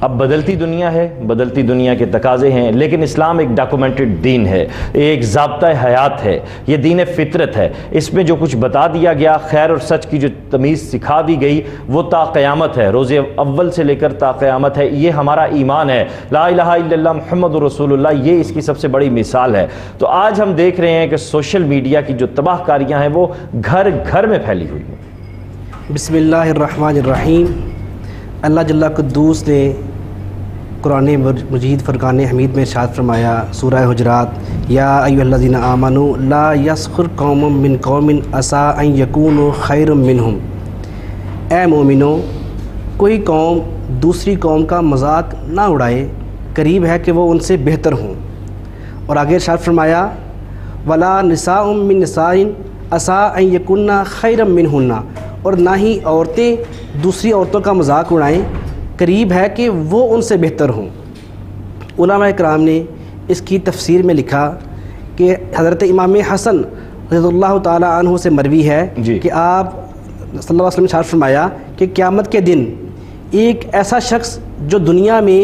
اب بدلتی دنیا ہے، بدلتی دنیا کے تقاضے ہیں، لیکن اسلام ایک ڈاکومنٹڈ دین ہے، ایک ضابطۂ حیات ہے، یہ دین فطرت ہے۔ اس میں جو کچھ بتا دیا گیا، خیر اور سچ کی جو تمیز سکھا دی گئی، وہ تا قیامت ہے، روز اول سے لے کر تا قیامت ہے۔ یہ ہمارا ایمان ہے، لا الہ الا اللہ محمد رسول اللہ، یہ اس کی سب سے بڑی مثال ہے۔ تو آج ہم دیکھ رہے ہیں کہ سوشل میڈیا کی جو تباہ کاریاں ہیں وہ گھر گھر میں پھیلی ہوئی ہیں۔ بسم اللہ الرحمن الرحیم۔ اللہ جل قدوس نے قرآن مجید فرقان حمید میں ارشاد فرمایا، سورہ حجرات، یا ایھا الذین آمنوا لا یسخر قوم من قوم عسیٰ ان یکونوا خیرا منہم۔ اے مومنو، کوئی قوم دوسری قوم کا مذاق نہ اڑائے، قریب ہے کہ وہ ان سے بہتر ہوں۔ اور آگے ارشاد فرمایا، ولا نساء من نساء عسیٰ ان یکن خیرا منہن، اور نہ ہی عورتیں دوسری عورتوں کا مذاق اڑائیں، قریب ہے کہ وہ ان سے بہتر ہوں۔ علماء کرام نے اس کی تفسیر میں لکھا کہ حضرت امام حسن رضی اللہ تعالیٰ عنہ سے مروی ہے کہ آپ صلی اللہ علیہ وسلم نے ارشاد فرمایا کہ قیامت کے دن ایک ایسا شخص جو دنیا میں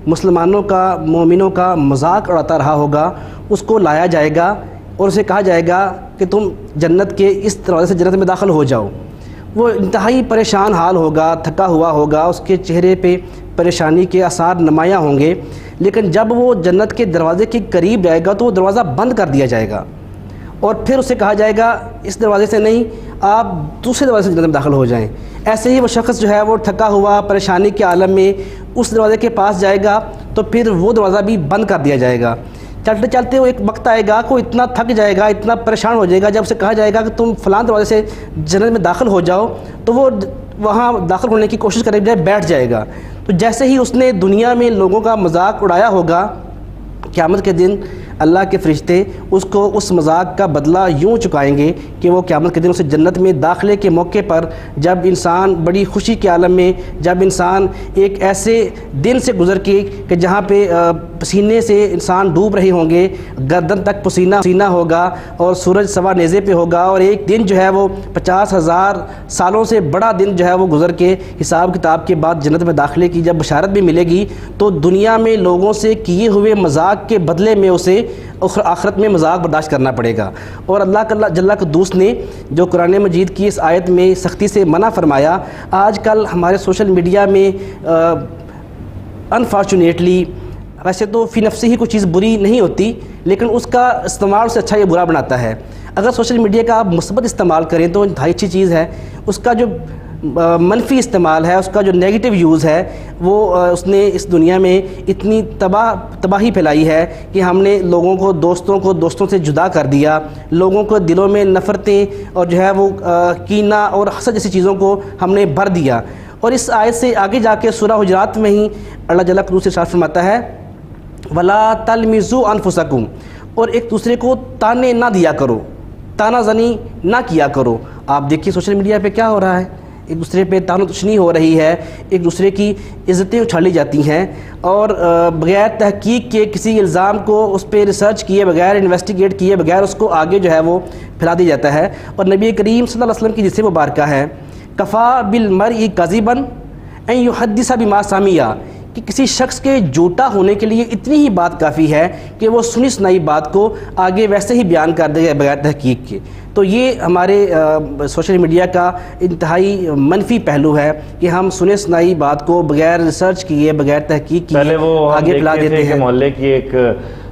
مسلمانوں کا، مومنوں کا مذاق اڑاتا رہا ہوگا، اس کو لایا جائے گا اور اسے کہا جائے گا کہ تم جنت کے اس دروازے سے جنت میں داخل ہو جاؤ۔ وہ انتہائی پریشان حال ہوگا، تھکا ہوا ہوگا، اس کے چہرے پہ پریشانی کے آثار نمایاں ہوں گے، لیکن جب وہ جنت کے دروازے کے قریب جائے گا تو وہ دروازہ بند کر دیا جائے گا اور پھر اسے کہا جائے گا اس دروازے سے نہیں، آپ دوسرے دروازے سے جنت میں داخل ہو جائیں۔ ایسے ہی وہ شخص جو ہے وہ تھکا ہوا پریشانی کے عالم میں اس دروازے کے پاس جائے گا تو پھر وہ دروازہ بھی بند کر دیا جائے گا۔ چلتے چلتے وہ ایک وقت آئے گا کو اتنا تھک جائے گا، اتنا پریشان ہو جائے گا، جب اسے کہا جائے گا کہ تم فلاں دروازے سے جنت میں داخل ہو جاؤ تو وہ وہاں داخل ہونے کی کوشش کرنے کے بجائے بیٹھ جائے گا۔ تو جیسے ہی اس نے دنیا میں لوگوں کا مذاق اڑایا ہوگا، قیامت کے دن اللہ کے فرشتے اس کو اس مذاق کا بدلہ یوں چکائیں گے کہ وہ قیامت کے دن اسے جنت میں داخلے کے موقع پر، جب انسان بڑی خوشی کے عالم میں، جب انسان ایک ایسے دن سے گزر کے کہ جہاں پہ پسینے سے انسان ڈوب رہے ہوں گے، گردن تک پسینہ ہوگا اور سورج سوا نیزے پہ ہوگا، اور ایک دن جو ہے وہ 50,000 سالوں سے بڑا دن جو ہے وہ گزر کے حساب کتاب کے بعد جنت میں داخلے کی جب بشارت بھی ملے گی، تو دنیا میں لوگوں سے کیے ہوئے مذاق کے بدلے میں اسے آخرت میں مذاق برداشت کرنا پڑے گا۔ اور اللہ جل قدوس نے جو قرآن مجید کی اس آیت میں سختی سے منع فرمایا، آج کل ہمارے سوشل میڈیا میں انفارچونیٹلی، ویسے تو فی نفسی ہی کوئی چیز بری نہیں ہوتی، لیکن اس کا استعمال سے اچھا یہ برا بناتا ہے۔ اگر سوشل میڈیا کا آپ مثبت استعمال کریں تو انتہائی اچھی چیز ہے، اس کا جو منفی استعمال ہے، اس کا جو نیگیٹو یوز ہے، وہ اس نے اس دنیا میں اتنی تباہی پھیلائی ہے کہ ہم نے لوگوں کو دوستوں سے جدا کر دیا، لوگوں کو دلوں میں نفرتیں اور جو ہے وہ کینہ اور حسد جیسی چیزوں کو ہم نے بھر دیا۔ اور اس آیت سے آگے جا کے سورہ حجرات میں ہی اللہ جل قدوس ارشاد فرماتا ہے، وَلَا تَلْمِزُوا أَنفُسَكُمْ، اور ایک دوسرے کو تانے نہ دیا کرو، تانا زنی نہ کیا کرو۔ آپ دیکھیے سوشل میڈیا پہ کیا ہو رہا ہے، ایک دوسرے پہ تان و تشنی ہو رہی ہے، ایک دوسرے کی عزتیں اچھالی جاتی ہیں، اور بغیر تحقیق کے کسی الزام کو اس پہ ریسرچ کیے بغیر، انویسٹیگیٹ کیے بغیر اس کو آگے جو ہے وہ پھیلا دیا جاتا ہے۔ اور نبی کریم صلی اللہ علیہ وسلم کی جس سے مبارکہ ہے، کفا بالمرء کذبا ان یحدث بما سمع، کہ کسی شخص کے جھوٹا ہونے کے لیے اتنی ہی بات کافی ہے کہ وہ سنی سنائی بات کو آگے ویسے ہی بیان کر دے بغیر تحقیق کے۔ تو یہ ہمارے سوشل میڈیا کا انتہائی منفی پہلو ہے کہ ہم سنے سنائی بات کو بغیر ریسرچ کیے، بغیر تحقیق کیے آگے پھیلا دیتے ہیں۔ محلے کی ایک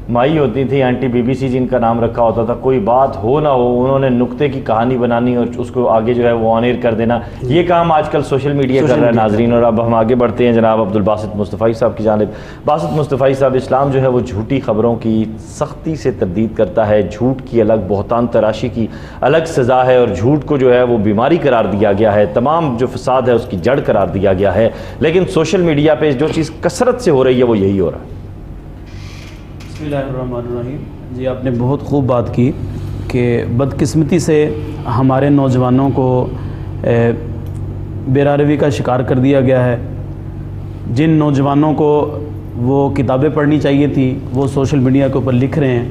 مائی ہوتی تھی آنٹی بی بی سی، جن کا نام رکھا ہوتا تھا، کوئی بات ہو نہ ہو انہوں نے نکتے کی کہانی بنانی اور اس کو آگے جو ہے وہ آن ایئر کر دینا۔ یہ کام آج کل سوشل میڈیا کر رہا ہے ناظرین۔ اور اب ہم آگے بڑھتے ہیں جناب عبدالباسط مصطفی صاحب کی جانب۔ باسط مصطفی صاحب، اسلام جو ہے وہ جھوٹی خبروں کی سختی سے تردید کرتا ہے، جھوٹ کی الگ، بہتان تراشی کی الگ سزا ہے، اور جھوٹ کو جو ہے وہ بیماری قرار دیا گیا ہے، تمام جو فساد ہے اس کی جڑ قرار دیا گیا ہے۔ لیکن سوشل میڈیا پہ جو چیز کثرت سے ہو رہی ہے وہ یہی ہو رہا ہے۔ بسم اللہ الرحمن الرحیم۔ جی آپ نے بہت خوب بات کی کہ بدقسمتی سے ہمارے نوجوانوں کو بے روی کا شکار کر دیا گیا ہے۔ جن نوجوانوں کو وہ کتابیں پڑھنی چاہیے تھی وہ سوشل میڈیا کے اوپر لکھ رہے ہیں،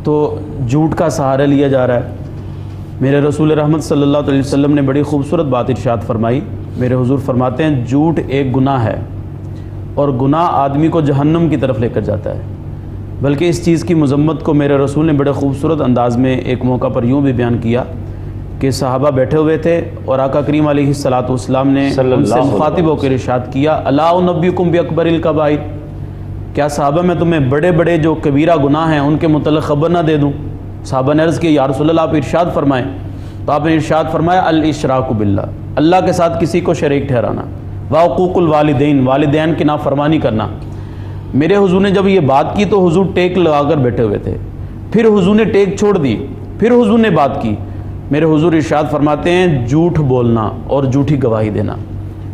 تو جھوٹ کا سہارا لیا جا رہا ہے۔ میرے رسول رحمت صلی اللہ علیہ وسلم نے بڑی خوبصورت بات ارشاد فرمائی۔ میرے حضور فرماتے ہیں جھوٹ ایک گناہ ہے، اور گناہ آدمی کو جہنم کی طرف لے کر جاتا ہے، بلکہ اس چیز کی مذمت کو میرے رسول نے بڑے خوبصورت انداز میں ایک موقع پر یوں بھی بیان کیا کہ صحابہ بیٹھے ہوئے تھے اور آقا کریم علیہ الصلاۃ والسلام نے ان سے مخاطب ہو کر ارشاد کیا الا انبئکم باکبر الکبائر، کیا صحابہ میں تمہیں بڑے بڑے جو کبیرہ گناہ ہیں ان کے متعلق خبر نہ دے دوں؟ صحابہ نے عرض کی یا رسول اللہ آپ ارشاد فرمائیں، تو آپ نے ارشاد فرمایا الاشراک باللہ، اللہ کے ساتھ کسی کو شریک ٹھہرانا، وعقوق الوالدین، والدین کی نافرمانی کرنا۔ میرے حضور نے جب یہ بات کی تو حضور ٹیک لگا کر بیٹھے ہوئے تھے، پھر حضور نے ٹیک چھوڑ دی، پھر حضور نے بات کی۔ میرے حضور ارشاد فرماتے ہیں جھوٹ بولنا اور جھوٹی گواہی دینا۔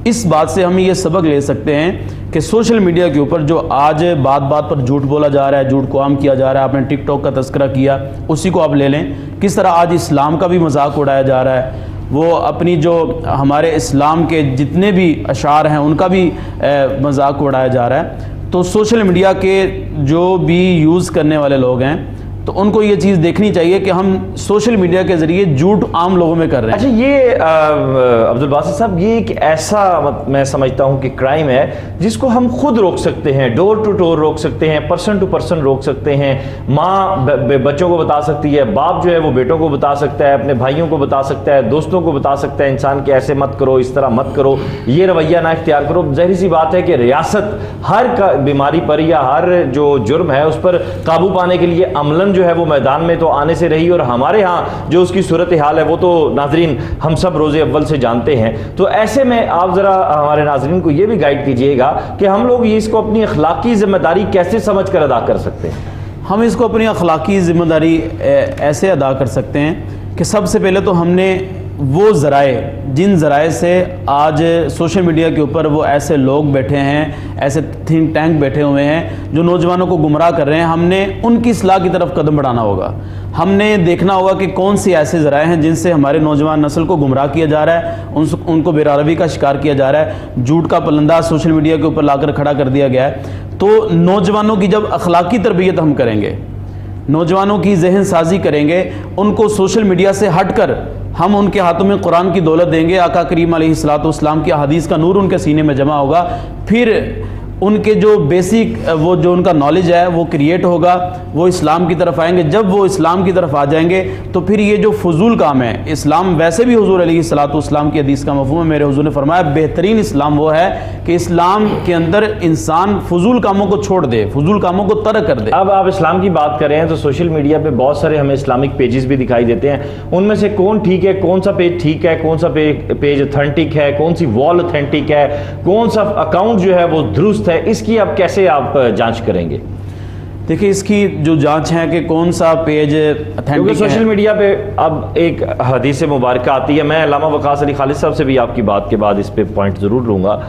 اس بات سے ہم یہ سبق لے سکتے ہیں کہ سوشل میڈیا کے اوپر جو آج بات بات پر جھوٹ بولا جا رہا ہے، جھوٹ کو عام کیا جا رہا ہے، آپ نے ٹک ٹاک کا تذکرہ کیا، اسی کو آپ لے لیں، کس طرح آج اسلام کا بھی مذاق اڑایا جا رہا ہے، وہ اپنی جو ہمارے اسلام کے جتنے بھی اشعار ہیں ان کا بھی مذاق اڑایا جا رہا ہے۔ تو سوشل میڈیا کے جو بھی یوز کرنے والے لوگ ہیں تو ان کو یہ چیز دیکھنی چاہیے کہ ہم سوشل میڈیا کے ذریعے جھوٹ عام لوگوں میں کر رہے ہیں۔ اچھا یہ عبدالباسط صاحب، یہ ایک ایسا میں سمجھتا ہوں کہ کرائم ہے جس کو ہم خود روک سکتے ہیں، ڈور ٹو ڈور روک سکتے ہیں، پرسن ٹو پرسن روک سکتے ہیں۔ ماں بچوں کو بتا سکتی ہے، باپ جو ہے وہ بیٹوں کو بتا سکتا ہے، اپنے بھائیوں کو بتا سکتا ہے، دوستوں کو بتا سکتا ہے انسان کہ ایسے مت کرو، اس طرح مت کرو، یہ رویہ نہ اختیار کرو۔ ظاہر سی بات ہے کہ ریاست ہر بیماری پر یا ہر جو جرم ہے اس پر قابو پانے کے لیے عملاً جو ہے وہ میدان میں تو آنے سے رہی، اور ہمارے ہاں جو اس کی صورتحال ہے وہ تو ناظرین ہم سب روز اول سے جانتے ہیں۔ تو ایسے میں آپ ذرا ہمارے ناظرین کو یہ بھی گائیڈ کیجئے گا کہ ہم لوگ اس کو اپنی اخلاقی ذمہ داری کیسے سمجھ کر ادا کر سکتے ہیں؟ ہم اس کو اپنی اخلاقی ذمہ داری ایسے ادا کر سکتے ہیں کہ سب سے پہلے تو ہم نے وہ ذرائع جن ذرائع سے آج سوشل میڈیا کے اوپر وہ ایسے لوگ بیٹھے ہیں، ایسے تھنک ٹینک بیٹھے ہوئے ہیں جو نوجوانوں کو گمراہ کر رہے ہیں، ہم نے ان کی اصلاح کی طرف قدم بڑھانا ہوگا۔ ہم نے دیکھنا ہوگا کہ کون سی ایسے ذرائع ہیں جن سے ہمارے نوجوان نسل کو گمراہ کیا جا رہا ہے، ان کو بے روی کا شکار کیا جا رہا ہے، جھوٹ کا پلندہ سوشل میڈیا کے اوپر لا کر کھڑا کر دیا گیا ہے۔ تو نوجوانوں کی جب اخلاقی تربیت ہم کریں گے، نوجوانوں کی ذہن سازی کریں گے، ان کو سوشل میڈیا سے ہٹ کر ہم ان کے ہاتھوں میں قرآن کی دولت دیں گے، آقا کریم علیہ الصلاۃ والسلام کی احادیث کا نور ان کے سینے میں جمع ہوگا، پھر ان کے جو بیسک وہ جو ان کا نالج ہے وہ کریٹ ہوگا، وہ اسلام کی طرف آئیں گے۔ جب وہ اسلام کی طرف آ جائیں گے تو پھر یہ جو فضول کام ہے، اسلام ویسے بھی حضور علیہ الصلاۃ والسلام کی حدیث کا مفہوم ہے، میرے حضور نے فرمایا بہترین اسلام وہ ہے کہ اسلام کے اندر انسان فضول کاموں کو چھوڑ دے، فضول کاموں کو ترک کر دے۔ اب آپ اسلام کی بات کر رہے ہیں تو سوشل میڈیا پہ بہت سارے ہمیں اسلامک پیجز بھی دکھائی دیتے ہیں، ان میں سے کون ٹھیک ہے، کون سا پیج ٹھیک ہے، کون سا پیج اتھینٹک ہے، کون سی وال اتھینٹک ہے، کون سا اکاؤنٹ جو ہے وہ درست ہے، اس کی اب کیسے آپ جانچ کریں گے؟ دیکھیں اس کی جو جانچ ہے کہ کون سا پیج اتھینٹک ہے، کیونکہ سوشل میڈیا پہ اب ایک حدیث مبارکہ آتی ہے، میں علامہ وقاص علی خالد صاحب سے بھی آپ کی بات کے بعد اس پہ پوائنٹ ضرور لوں گا۔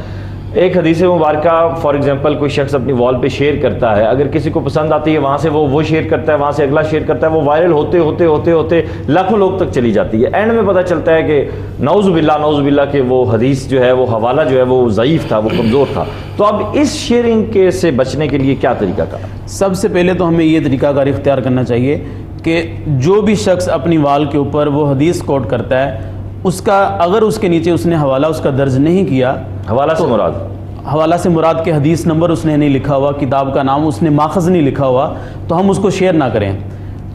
ایک حدیث مبارکہ فار ایگزامپل کوئی شخص اپنی وال پہ شیئر کرتا ہے، اگر کسی کو پسند آتی ہے وہاں سے وہ شیئر کرتا ہے، وہاں سے اگلا شیئر کرتا ہے، وہ وائرل ہوتے ہوتے ہوتے ہوتے لاکھوں لوگ تک چلی جاتی ہے، اینڈ میں پتہ چلتا ہے کہ نعوذ باللہ کہ وہ حدیث جو ہے وہ حوالہ جو ہے وہ ضعیف تھا، وہ کمزور تھا۔ تو اب اس شیئرنگ کے سے بچنے کے لیے کیا طریقہ کار؟ سب سے پہلے تو ہمیں یہ طریقہ کار اختیار کرنا چاہیے کہ جو بھی شخص اپنی وال کے اوپر وہ حدیث کوٹ کرتا ہے، اس کا اگر اس کے نیچے اس نے حوالہ اس کا درج نہیں کیا، حوالہ سے مراد کے حدیث نمبر اس نے نہیں لکھا ہوا، کتاب کا نام اس نے ماخذ نہیں لکھا ہوا، تو ہم اس کو شیئر نہ کریں۔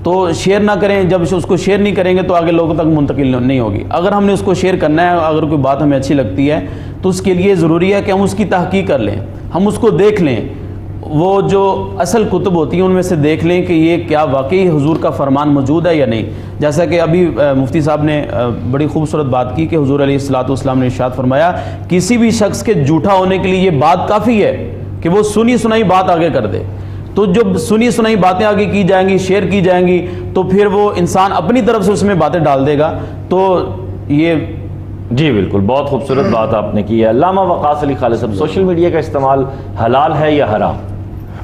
تو شیئر نہ کریں، جب اس کو شیئر نہیں کریں گے تو آگے لوگوں تک منتقل نہیں ہوگی۔ اگر ہم نے اس کو شیئر کرنا ہے، اگر کوئی بات ہمیں اچھی لگتی ہے تو اس کے لیے ضروری ہے کہ ہم اس کی تحقیق کر لیں، ہم اس کو دیکھ لیں، وہ جو اصل کتب ہوتی ہیں ان میں سے دیکھ لیں کہ یہ کیا واقعی حضور کا فرمان موجود ہے یا نہیں۔ جیسا کہ ابھی مفتی صاحب نے بڑی خوبصورت بات کی کہ حضور علیہ الصلاۃ والسلام نے ارشاد فرمایا کسی بھی شخص کے جھوٹا ہونے کے لیے یہ بات کافی ہے کہ وہ سنی سنائی بات آگے کر دے۔ تو جب سنی سنائی باتیں آگے کی جائیں گی، شیئر کی جائیں گی، تو پھر وہ انسان اپنی طرف سے اس میں باتیں ڈال دے گا۔ تو یہ جی بالکل بہت خوبصورت بات آپ نے کی ہے۔ علامہ وقاص علی خالد صاحب، سوشل میڈیا کا استعمال حلال ہے یا حرام؟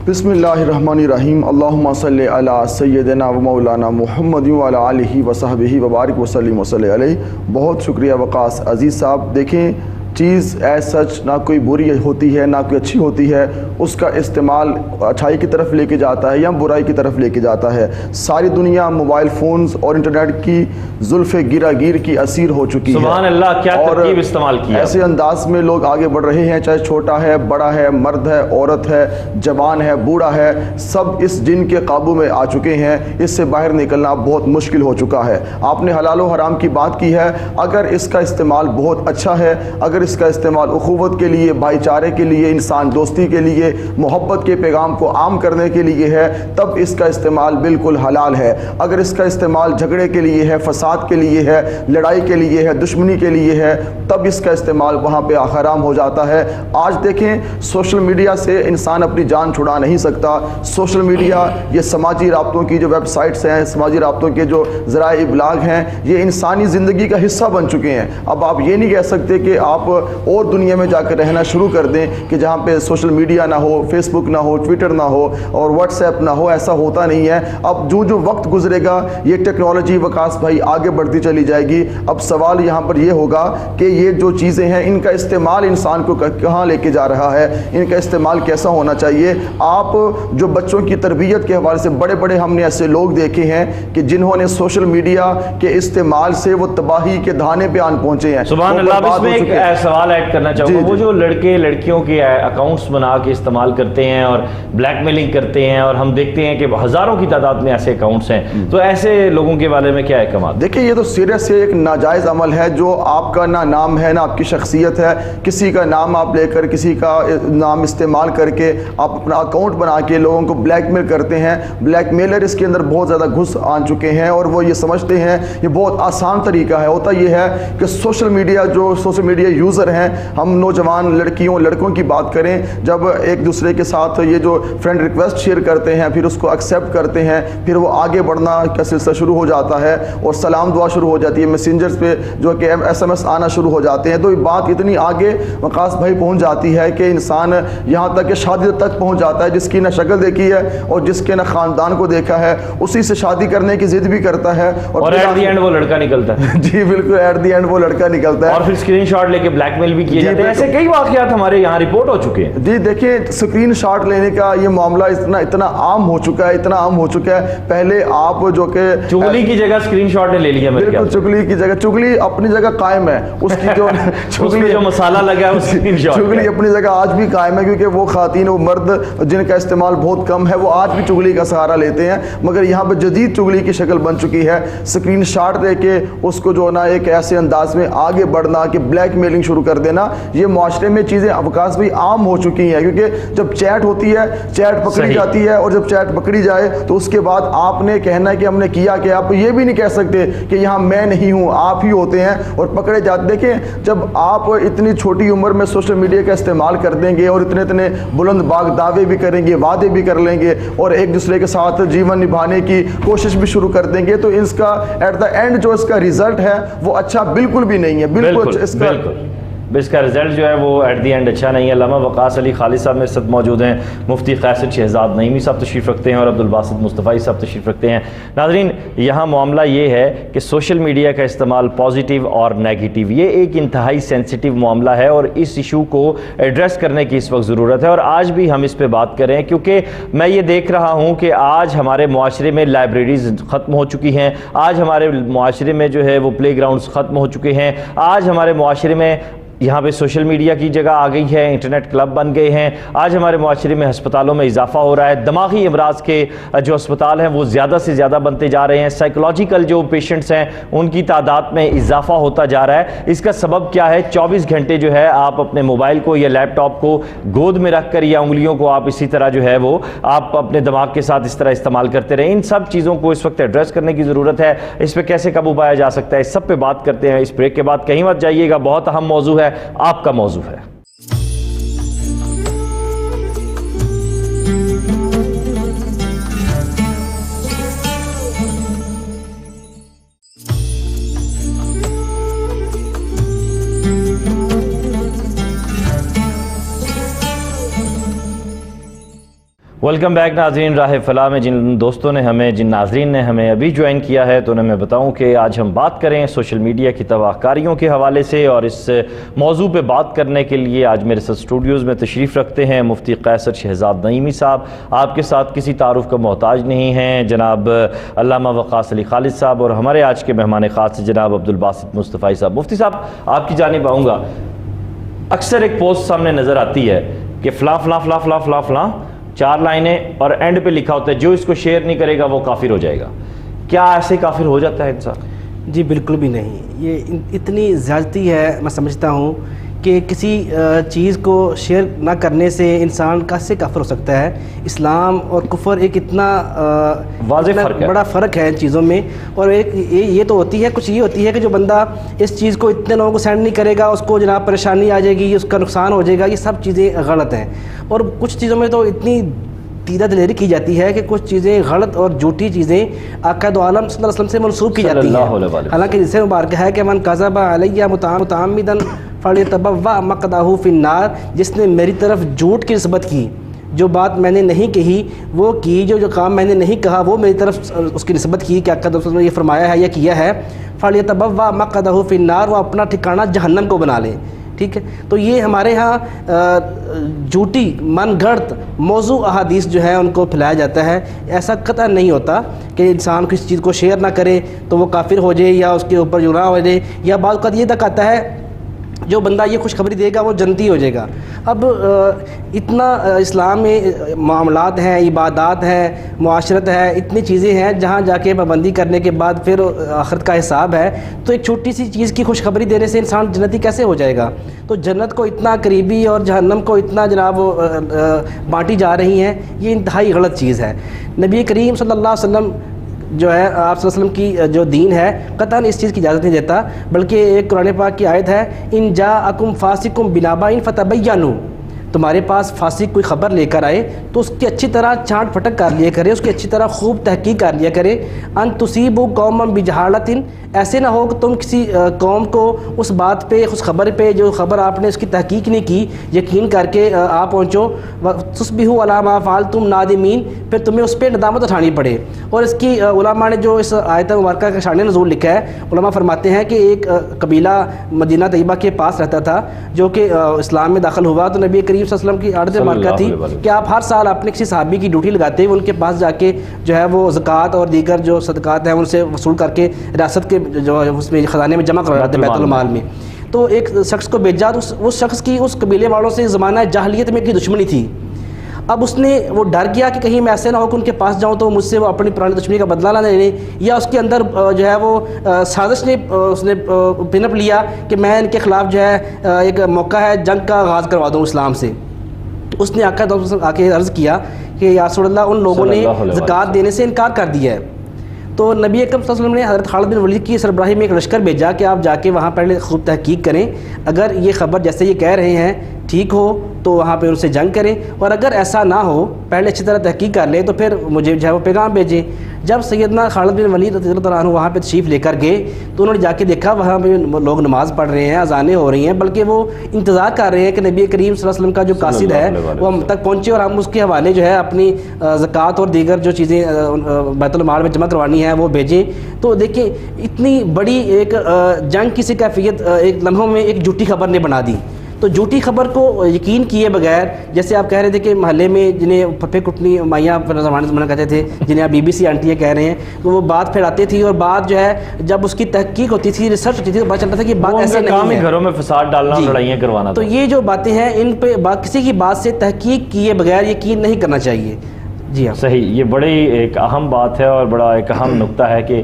بسم اللہ الرحمن الرحیم، اللہم صلی علی سیدنا و مولانا محمد وعلی آلہ وصحبہ وبارک وسلم وصلی علیہ۔ بہت شکریہ وقاص عزیز صاحب۔ دیکھیں چیز ایز سچ نہ کوئی بری ہوتی ہے نہ کوئی اچھی ہوتی ہے، اس کا استعمال اچھائی کی طرف لے کے جاتا ہے یا برائی کی طرف لے کے جاتا ہے۔ ساری دنیا موبائل فونز اور انٹرنیٹ کی زلف گرا گیر کی اسیر ہو چکی ہے۔ سبحان اللہ، کیا ترکیب استعمال کی ہے۔ ایسے انداز میں لوگ آگے بڑھ رہے ہیں، چاہے چھوٹا ہے، بڑا ہے، مرد ہے، عورت ہے، جوان ہے، بوڑھا ہے، سب اس جن کے قابو میں آ چکے ہیں۔ اس سے باہر نکلنا بہت مشکل ہو چکا ہے۔ آپ نے حلال و حرام کی بات کی ہے، اگر اس کا استعمال بہت اچھا ہے، اگر اس کا استعمال اخوت کے لیے، بھائی چارے کے لیے، انسان دوستی کے لیے، محبت کے پیغام کو عام کرنے کے لیے ہے، تب اس کا استعمال بالکل حلال ہے۔ اگر اس کا استعمال جھگڑے کے لیے ہے، فساد کے لیے ہے، لڑائی کے لیے ہے، دشمنی کے لیے ہے، تب اس کا استعمال وہاں پہ حرام ہو جاتا ہے۔ آج دیکھیں سوشل میڈیا سے انسان اپنی جان چھڑا نہیں سکتا۔ سوشل میڈیا، یہ سماجی رابطوں کی جو ویب سائٹس ہیں، سماجی رابطوں کے جو ذرائع ابلاغ ہیں، یہ انسانی زندگی کا حصہ بن چکے ہیں۔ اب آپ یہ نہیں کہہ سکتے کہ آپ اور دنیا میں جا کر رہنا شروع کر دیں کہ جہاں پہ سوشل میڈیا نہ ہو، فیس بک نہ ہو، ٹویٹر نہ ہو اور واٹس ایپ نہ ہو، ایسا ہوتا نہیں ہے۔ اب جو وقت گزرے گا یہ ٹیکنالوجی وکاس بھائی آگے بڑھتی چلی جائے گی۔ اب سوال یہاں پر یہ ہوگا کہ یہ جو چیزیں ہیں ان کا استعمال انسان کو کہاں لے کے جا رہا ہے، ان کا استعمال کیسا ہونا چاہیے۔ آپ جو بچوں کی تربیت کے حوالے سے بڑے بڑے ہم نے ایسے لوگ دیکھے ہیں کہ جنہوں نے سوشل میڈیا کے استعمال سے وہ تباہی کے دھانے پہ آن پہنچے ہیں۔ سبحان اللہ۔ اس میں ایک سوال ایڈ کرنا چاہوں گا، وہ جو لڑکے لڑکیوں کے اکاؤنٹس بنا کے استعمال کرتے ہیں اور بلیک میلنگ کرتے ہیں، اور ہم دیکھتے ہیں کہ ہزاروں کی تعداد میں ایسے اکاؤنٹس ہیں، تو ایسے لوگوں کے بارے میں کیا احکامات؟ دیکھیں یہ تو سیریس سے ایک ناجائز عمل ہے، جو آپ کا نہ نام ہے نہ آپ کی شخصیت ہے، کسی کا نام آپ لے کر، کسی کا نام استعمال کر کے آپ اپنا اکاؤنٹ بنا کے لوگوں کو بلیک میل کرتے ہیں۔ بلیک میلر اس کے اندر بہت زیادہ گھس آ چکے ہیں اور وہ یہ سمجھتے ہیں یہ بہت آسان طریقہ ہے۔ ہوتا یہ ہے کہ سوشل میڈیا یوزر ہیں، ہم نوجوان لڑکیوں لڑکوں کی بات کریں، جب ایک دوسرے کے ساتھ یہ جو فرینڈ ریکویسٹ شیئر کرتے ہیں، پھر اس کو ایکسیپٹ کرتے ہیں، پھر وہ آگے بڑھنا کا سلسلہ شروع ہو جاتا ہے اور سلام دعا شروع ہو جاتی ہے، میسنجرز پہ جو کہ SMS آنا شروع ہو جاتے ہیں، تو یہ بات اتنی آگے وقاص بھائی پہنچ جاتی ہے کہ انسان یہاں تک کہ شادی تک پہنچ جاتا ہے۔ جس کی نہ شکل دیکھی ہے اور جس کے نہ خاندان کو دیکھا ہے، اسی سے شادی کرنے کی ضد بھی کرتا ہے اور ایٹ دی اینڈ وہ لڑکا نکلتا ہے۔ جی بالکل، ایٹ دی اینڈ وہ لڑکا نکلتا ہے اور پھر اسکرین شاٹ لے کے بلیک میل بھی کیے جاتے ہیں۔ ایسے کئی واقعات ہمارے یہاں رپورٹ ہو چکے ہیں۔ جی دیکھیں، اسکرین شاٹ لینے کا یہ معاملہ اتنا عام ہو چکا ہے، اتنا عام ہو چکا ہے۔ پہلے آپ جو کہ چگلی کی جگہ اسکرین شاٹ نے لے لیا، بالکل چگلی کی جگہ، چگلی اپنی جگہ قائم ہے، اس کی جو چگلی جو مسالہ لگا ہے اسکرین شاٹ، چگلی اپنی جگہ آج بھی قائم ہے، کیونکہ وہ خواتین و مرد جن کا استعمال بہت کم ہے وہ آج بھی چگلی کا سہارا لیتے ہیں۔ مگر یہاں پہ جدید چگلی کی شکل بن چکی ہے، اسکرین شاٹ دے کے اس کو جو نا ایک ایسے انداز میں آگے بڑھنا کہ بلیک میلنگ شروع کر دینا، یہ معاشرے میں چیزیں اوقات بھی عام ہو چکی ہیں۔ کیونکہ جب چیٹ ہوتی ہے، چیٹ پکڑی جاتی ہے، اور جب چیٹ پکڑی جائے تو اس کے بعد آپ نے کہنا ہے کہ ہم نے کیا کہ آپ یہ بھی نہیں کہہ سکتے کہ یہاں میں نہیں ہوں، آپ ہی ہوتے ہیں اور پکڑے جاتے۔ دیکھیں جب آپ اتنی چھوٹی عمر میں سوشل میڈیا کا استعمال کر دیں گے اور اتنے بلند باغ دعوے بھی کریں گے، وعدے بھی کر لیں گے اور ایک دوسرے کے ساتھ جیون نبھانے کی کوشش بھی شروع کر دیں گے، تو اس کا ایٹ دا اینڈ جو اس کا ریزلٹ ہے وہ اچھا بالکل بھی نہیں ہے۔ بالکل اس کا رزلٹ جو ہے وہ ایٹ دی اینڈ اچھا نہیں ہے۔ علامہ وقاص علی خالد صاحب میرے ساتھ موجود ہیں، مفتی قیصر شہزاد نعیمی صاحب تشریف رکھتے ہیں اور عبدالباسط مصطفی صاحب تشریف رکھتے ہیں۔ ناظرین، یہاں معاملہ یہ ہے کہ سوشل میڈیا کا استعمال پازیٹیو اور نیگیٹیو، یہ ایک انتہائی سینسیٹیو معاملہ ہے اور اس ایشو کو ایڈریس کرنے کی اس وقت ضرورت ہے، اور آج بھی ہم اس پہ بات کریں کیونکہ میں یہ دیکھ رہا ہوں کہ آج ہمارے معاشرے میں لائبریریز ختم ہو چکی ہیں، آج ہمارے معاشرے میں جو ہے وہ پلے گراؤنڈز ختم ہو چکے ہیں، آج ہمارے معاشرے میں یہاں پہ سوشل میڈیا کی جگہ آ گئی ہے، انٹرنیٹ کلب بن گئے ہیں، آج ہمارے معاشرے میں ہسپتالوں میں اضافہ ہو رہا ہے، دماغی امراض کے جو ہسپتال ہیں وہ زیادہ سے زیادہ بنتے جا رہے ہیں، سائیکولوجیکل جو پیشنٹس ہیں ان کی تعداد میں اضافہ ہوتا جا رہا ہے۔ اس کا سبب کیا ہے؟ 24 گھنٹے جو ہے آپ اپنے موبائل کو یا لیپ ٹاپ کو گود میں رکھ کر یا انگلیوں کو آپ اسی طرح جو ہے وہ آپ اپنے دماغ کے ساتھ اس طرح استعمال کرتے رہیں۔ ان سب چیزوں کو اس وقت ایڈریس کرنے کی ضرورت ہے، اس پہ کیسے قابو پایا جا سکتا ہے، اس سب پہ بات کرتے ہیں۔ اس بریک کے بعد کہیں مت جائیے گا، بہت اہم موضوع ہے، آپ کا موضوع ہے۔ ویلکم بیک ناظرین راہ فلاح میں جن ناظرین نے ہمیں ابھی جوائن کیا ہے تو انہیں میں بتاؤں کہ آج ہم بات کریں سوشل میڈیا کی تباہ کاریوں کے حوالے سے، اور اس موضوع پہ بات کرنے کے لیے آج میرے ساتھ اسٹوڈیوز میں تشریف رکھتے ہیں مفتی قیصر شہزاد نعیمی صاحب۔ آپ کے ساتھ کسی تعارف کا محتاج نہیں ہیں، جناب علامہ وقاص علی خالد صاحب، اور ہمارے آج کے مہمان خاص جناب عبدالباسط مصطفی صاحب۔ مفتی صاحب آپ کی جانب آؤں گا، اکثر ایک پوسٹ سامنے نظر آتی ہے کہ فلاں فلاں فلاں فلاں فلاں فلاں 4 لائنیں اور اینڈ پہ لکھا ہوتا ہے جو اس کو شیئر نہیں کرے گا وہ کافر ہو جائے گا۔ کیا ایسے کافر ہو جاتا ہے انسان؟ جی بالکل بھی نہیں، یہ اتنی زیادتی ہے میں سمجھتا ہوں کہ کسی چیز کو شیئر نہ کرنے سے انسان کیسے کافر ہو سکتا ہے۔ اسلام اور کفر ایک اتنا واضح فرق ہے، بڑا فرق ہے ان چیزوں میں، اور ایک یہ تو ہوتی ہے، کچھ یہ ہوتی ہے کہ جو بندہ اس چیز کو اتنے لوگوں کو سینڈ نہیں کرے گا اس کو جناب پریشانی آ جائے گی، اس کا نقصان ہو جائے گا، یہ سب چیزیں غلط ہیں۔ اور کچھ چیزوں میں تو اتنی تیرہ دلیری کی جاتی ہے کہ کچھ چیزیں غلط اور جھوٹی چیزیں آقا دو عالم صلی اللہ علیہ وسلم سے منسوب کی جاتی ہیں، حالانکہ جسے مبارکہ ہے کہ من کذب علیہ متعمدا فلیتبوأ مقعدہ فی النار، جس نے میری طرف جھوٹ کی نسبت کی، جو بات میں نے نہیں کہی وہ کی، جو کام میں نے نہیں کہا وہ میری طرف اس کی نسبت کی کہ آقا دو علیہ وسلم نے یہ فرمایا ہے یا کیا ہے، فلیتبوأ مقعدہ فی النار، وہ اپنا ٹھکانہ جہنم کو بنا لے۔ ٹھیک ہے، تو یہ ہمارے ہاں جھوٹی من گھڑت موضوع احادیث جو ہے ان کو پھیلایا جاتا ہے۔ ایسا قطعا نہیں ہوتا کہ انسان کسی چیز کو شیئر نہ کرے تو وہ کافر ہو جائے یا اس کے اوپر گناہ ہو جائے، یا بعض اوقات یہ تک آتا ہے جو بندہ یہ خوشخبری دے گا وہ جنتی ہو جائے گا۔ اب اتنا اسلام میں معاملات ہیں، عبادات ہیں، معاشرت ہے، اتنی چیزیں ہیں جہاں جا کے پابندی کرنے کے بعد پھر آخرت کا حساب ہے، تو ایک چھوٹی سی چیز کی خوشخبری دینے سے انسان جنتی کیسے ہو جائے گا؟ تو جنت کو اتنا قریبی اور جہنم کو اتنا جناب بانٹی جا رہی ہیں، یہ انتہائی غلط چیز ہے۔ نبی کریم صلی اللہ علیہ وسلم جو ہے آپ صلی اللہ علیہ وسلم کی جو دین ہے قطعاً اس چیز کی اجازت نہیں دیتا، بلکہ ایک قرآن پاک کی آیت ہے ان جاءکم فاسق بنبأ فتبینوا، تمہارے پاس فاسق کوئی خبر لے کر آئے تو اس کی اچھی طرح چھانٹ پھٹک کر لیا کرے، اس کی اچھی طرح خوب تحقیق کر لیا کرے۔ ان تصیبوا قوما بجہالۃ، ایسے نہ ہو کہ تم کسی قوم کو اس بات پہ اس خبر پہ جو خبر آپ نے اس کی تحقیق نہیں کی یقین کر کے آپ پہنچو، تصبحوا علی ما فعلتم نادمین، پھر تمہیں اس پہ ندامت اٹھانی پڑے۔ اور اس کی علماء نے جو اس آیت مبارکہ کا شان نزول لکھا ہے، علماء فرماتے ہیں کہ ایک قبیلہ مدینہ طیبہ کے پاس رہتا تھا جو کہ اسلام میں داخل ہوا، تو نبی کریم صلی اللہ علیہ وسلم کی عادت مبارکہ تھی کہ آپ ہر سال اپنے کسی صحابی کی ڈیوٹی لگاتے ہوئے ان کے پاس جا کے جو ہے وہ زکوٰۃ اور دیگر جو صدقات ہیں ان سے وصول کر کے ریاست کے جو اس میں خزانے میں جمع کروا دیتے بیت المال میں۔ تو ایک شخص کو بھیجا، تو اس شخص کی اس قبیلے والوں سے زمانہ جاہلیت میں کی دشمنی تھی۔ اب اس نے وہ ڈر گیا کہ کہیں میں ایسے نہ ہو کہ ان کے پاس جاؤں تو مجھ سے وہ اپنی پرانی دشمنی کا بدلہ نہ لے لیں، یا اس کے اندر جو ہے وہ سازش نے اس نے پن اپ لیا کہ میں ان کے خلاف جو ہے ایک موقع ہے جنگ کا آغاز کروا دوں اسلام سے۔ اس نے آ کے عرض کیا کہ یا رسول اللہ ان لوگوں نے زکوٰۃ دینے سے انکار کر دیا ہے۔ تو نبی اکرم صلی اللہ علیہ وسلم نے حضرت خالد بن ولید کی سربراہی میں ایک لشکر بھیجا کہ آپ جا کے وہاں پہلے خوب تحقیق کریں، اگر یہ خبر جیسے یہ کہہ رہے ہیں ٹھیک ہو تو وہاں پہ ان سے جنگ کریں، اور اگر ایسا نہ ہو پہلے اچھی طرح تحقیق کر لیں تو پھر مجھے جو ہے وہ پیغام بھیجیں۔ جب سیدنا خالد بن ولید رضی اللہ تعالیٰ عنہ وہاں پہ تشریف لے کر گئے تو انہوں نے جا کے دیکھا وہاں پہ لوگ نماز پڑھ رہے ہیں، اذانیں ہو رہی ہیں، بلکہ وہ انتظار کر رہے ہیں کہ نبی کریم صلی اللہ علیہ وسلم کا جو قاصد ہے وہ ہم تک پہنچے اور ہم اس کے حوالے جو ہے اپنی زکوٰۃ اور دیگر جو چیزیں بیت المال میں جمع کروانی ہیں وہ بھیجیں۔ تو دیکھیں اتنی بڑی ایک جنگ کی سی کیفیت ایک لمحوں میں ایک جھوٹی خبر نے بنا دی۔ تو جھوٹی خبر کو یقین کیے بغیر، جیسے آپ کہہ رہے تھے کہ محلے میں جنہیں پھپھے کٹنی مائیاں زمانہ کہتے تھے، جنہیں آپ بی بی سی آنٹیاں کہہ رہے ہیں، تو وہ بات پھیلاتے تھی، اور بات جو ہے جب اس کی تحقیق ہوتی تھی، ریسرچ ہوتی تھی، تو پتہ چلتا تھا کہ بات ایسے نہیں ہے، گھروں میں فساد ڈالنا، لڑائیاں کروانا۔ تو یہ جو باتیں ہیں ان پہ کسی کی بات سے تحقیق کیے بغیر یقین نہیں کرنا چاہیے۔ جی ہاں صحیح، یہ بڑی ایک اہم بات ہے اور بڑا ایک اہم نقطہ ہے کہ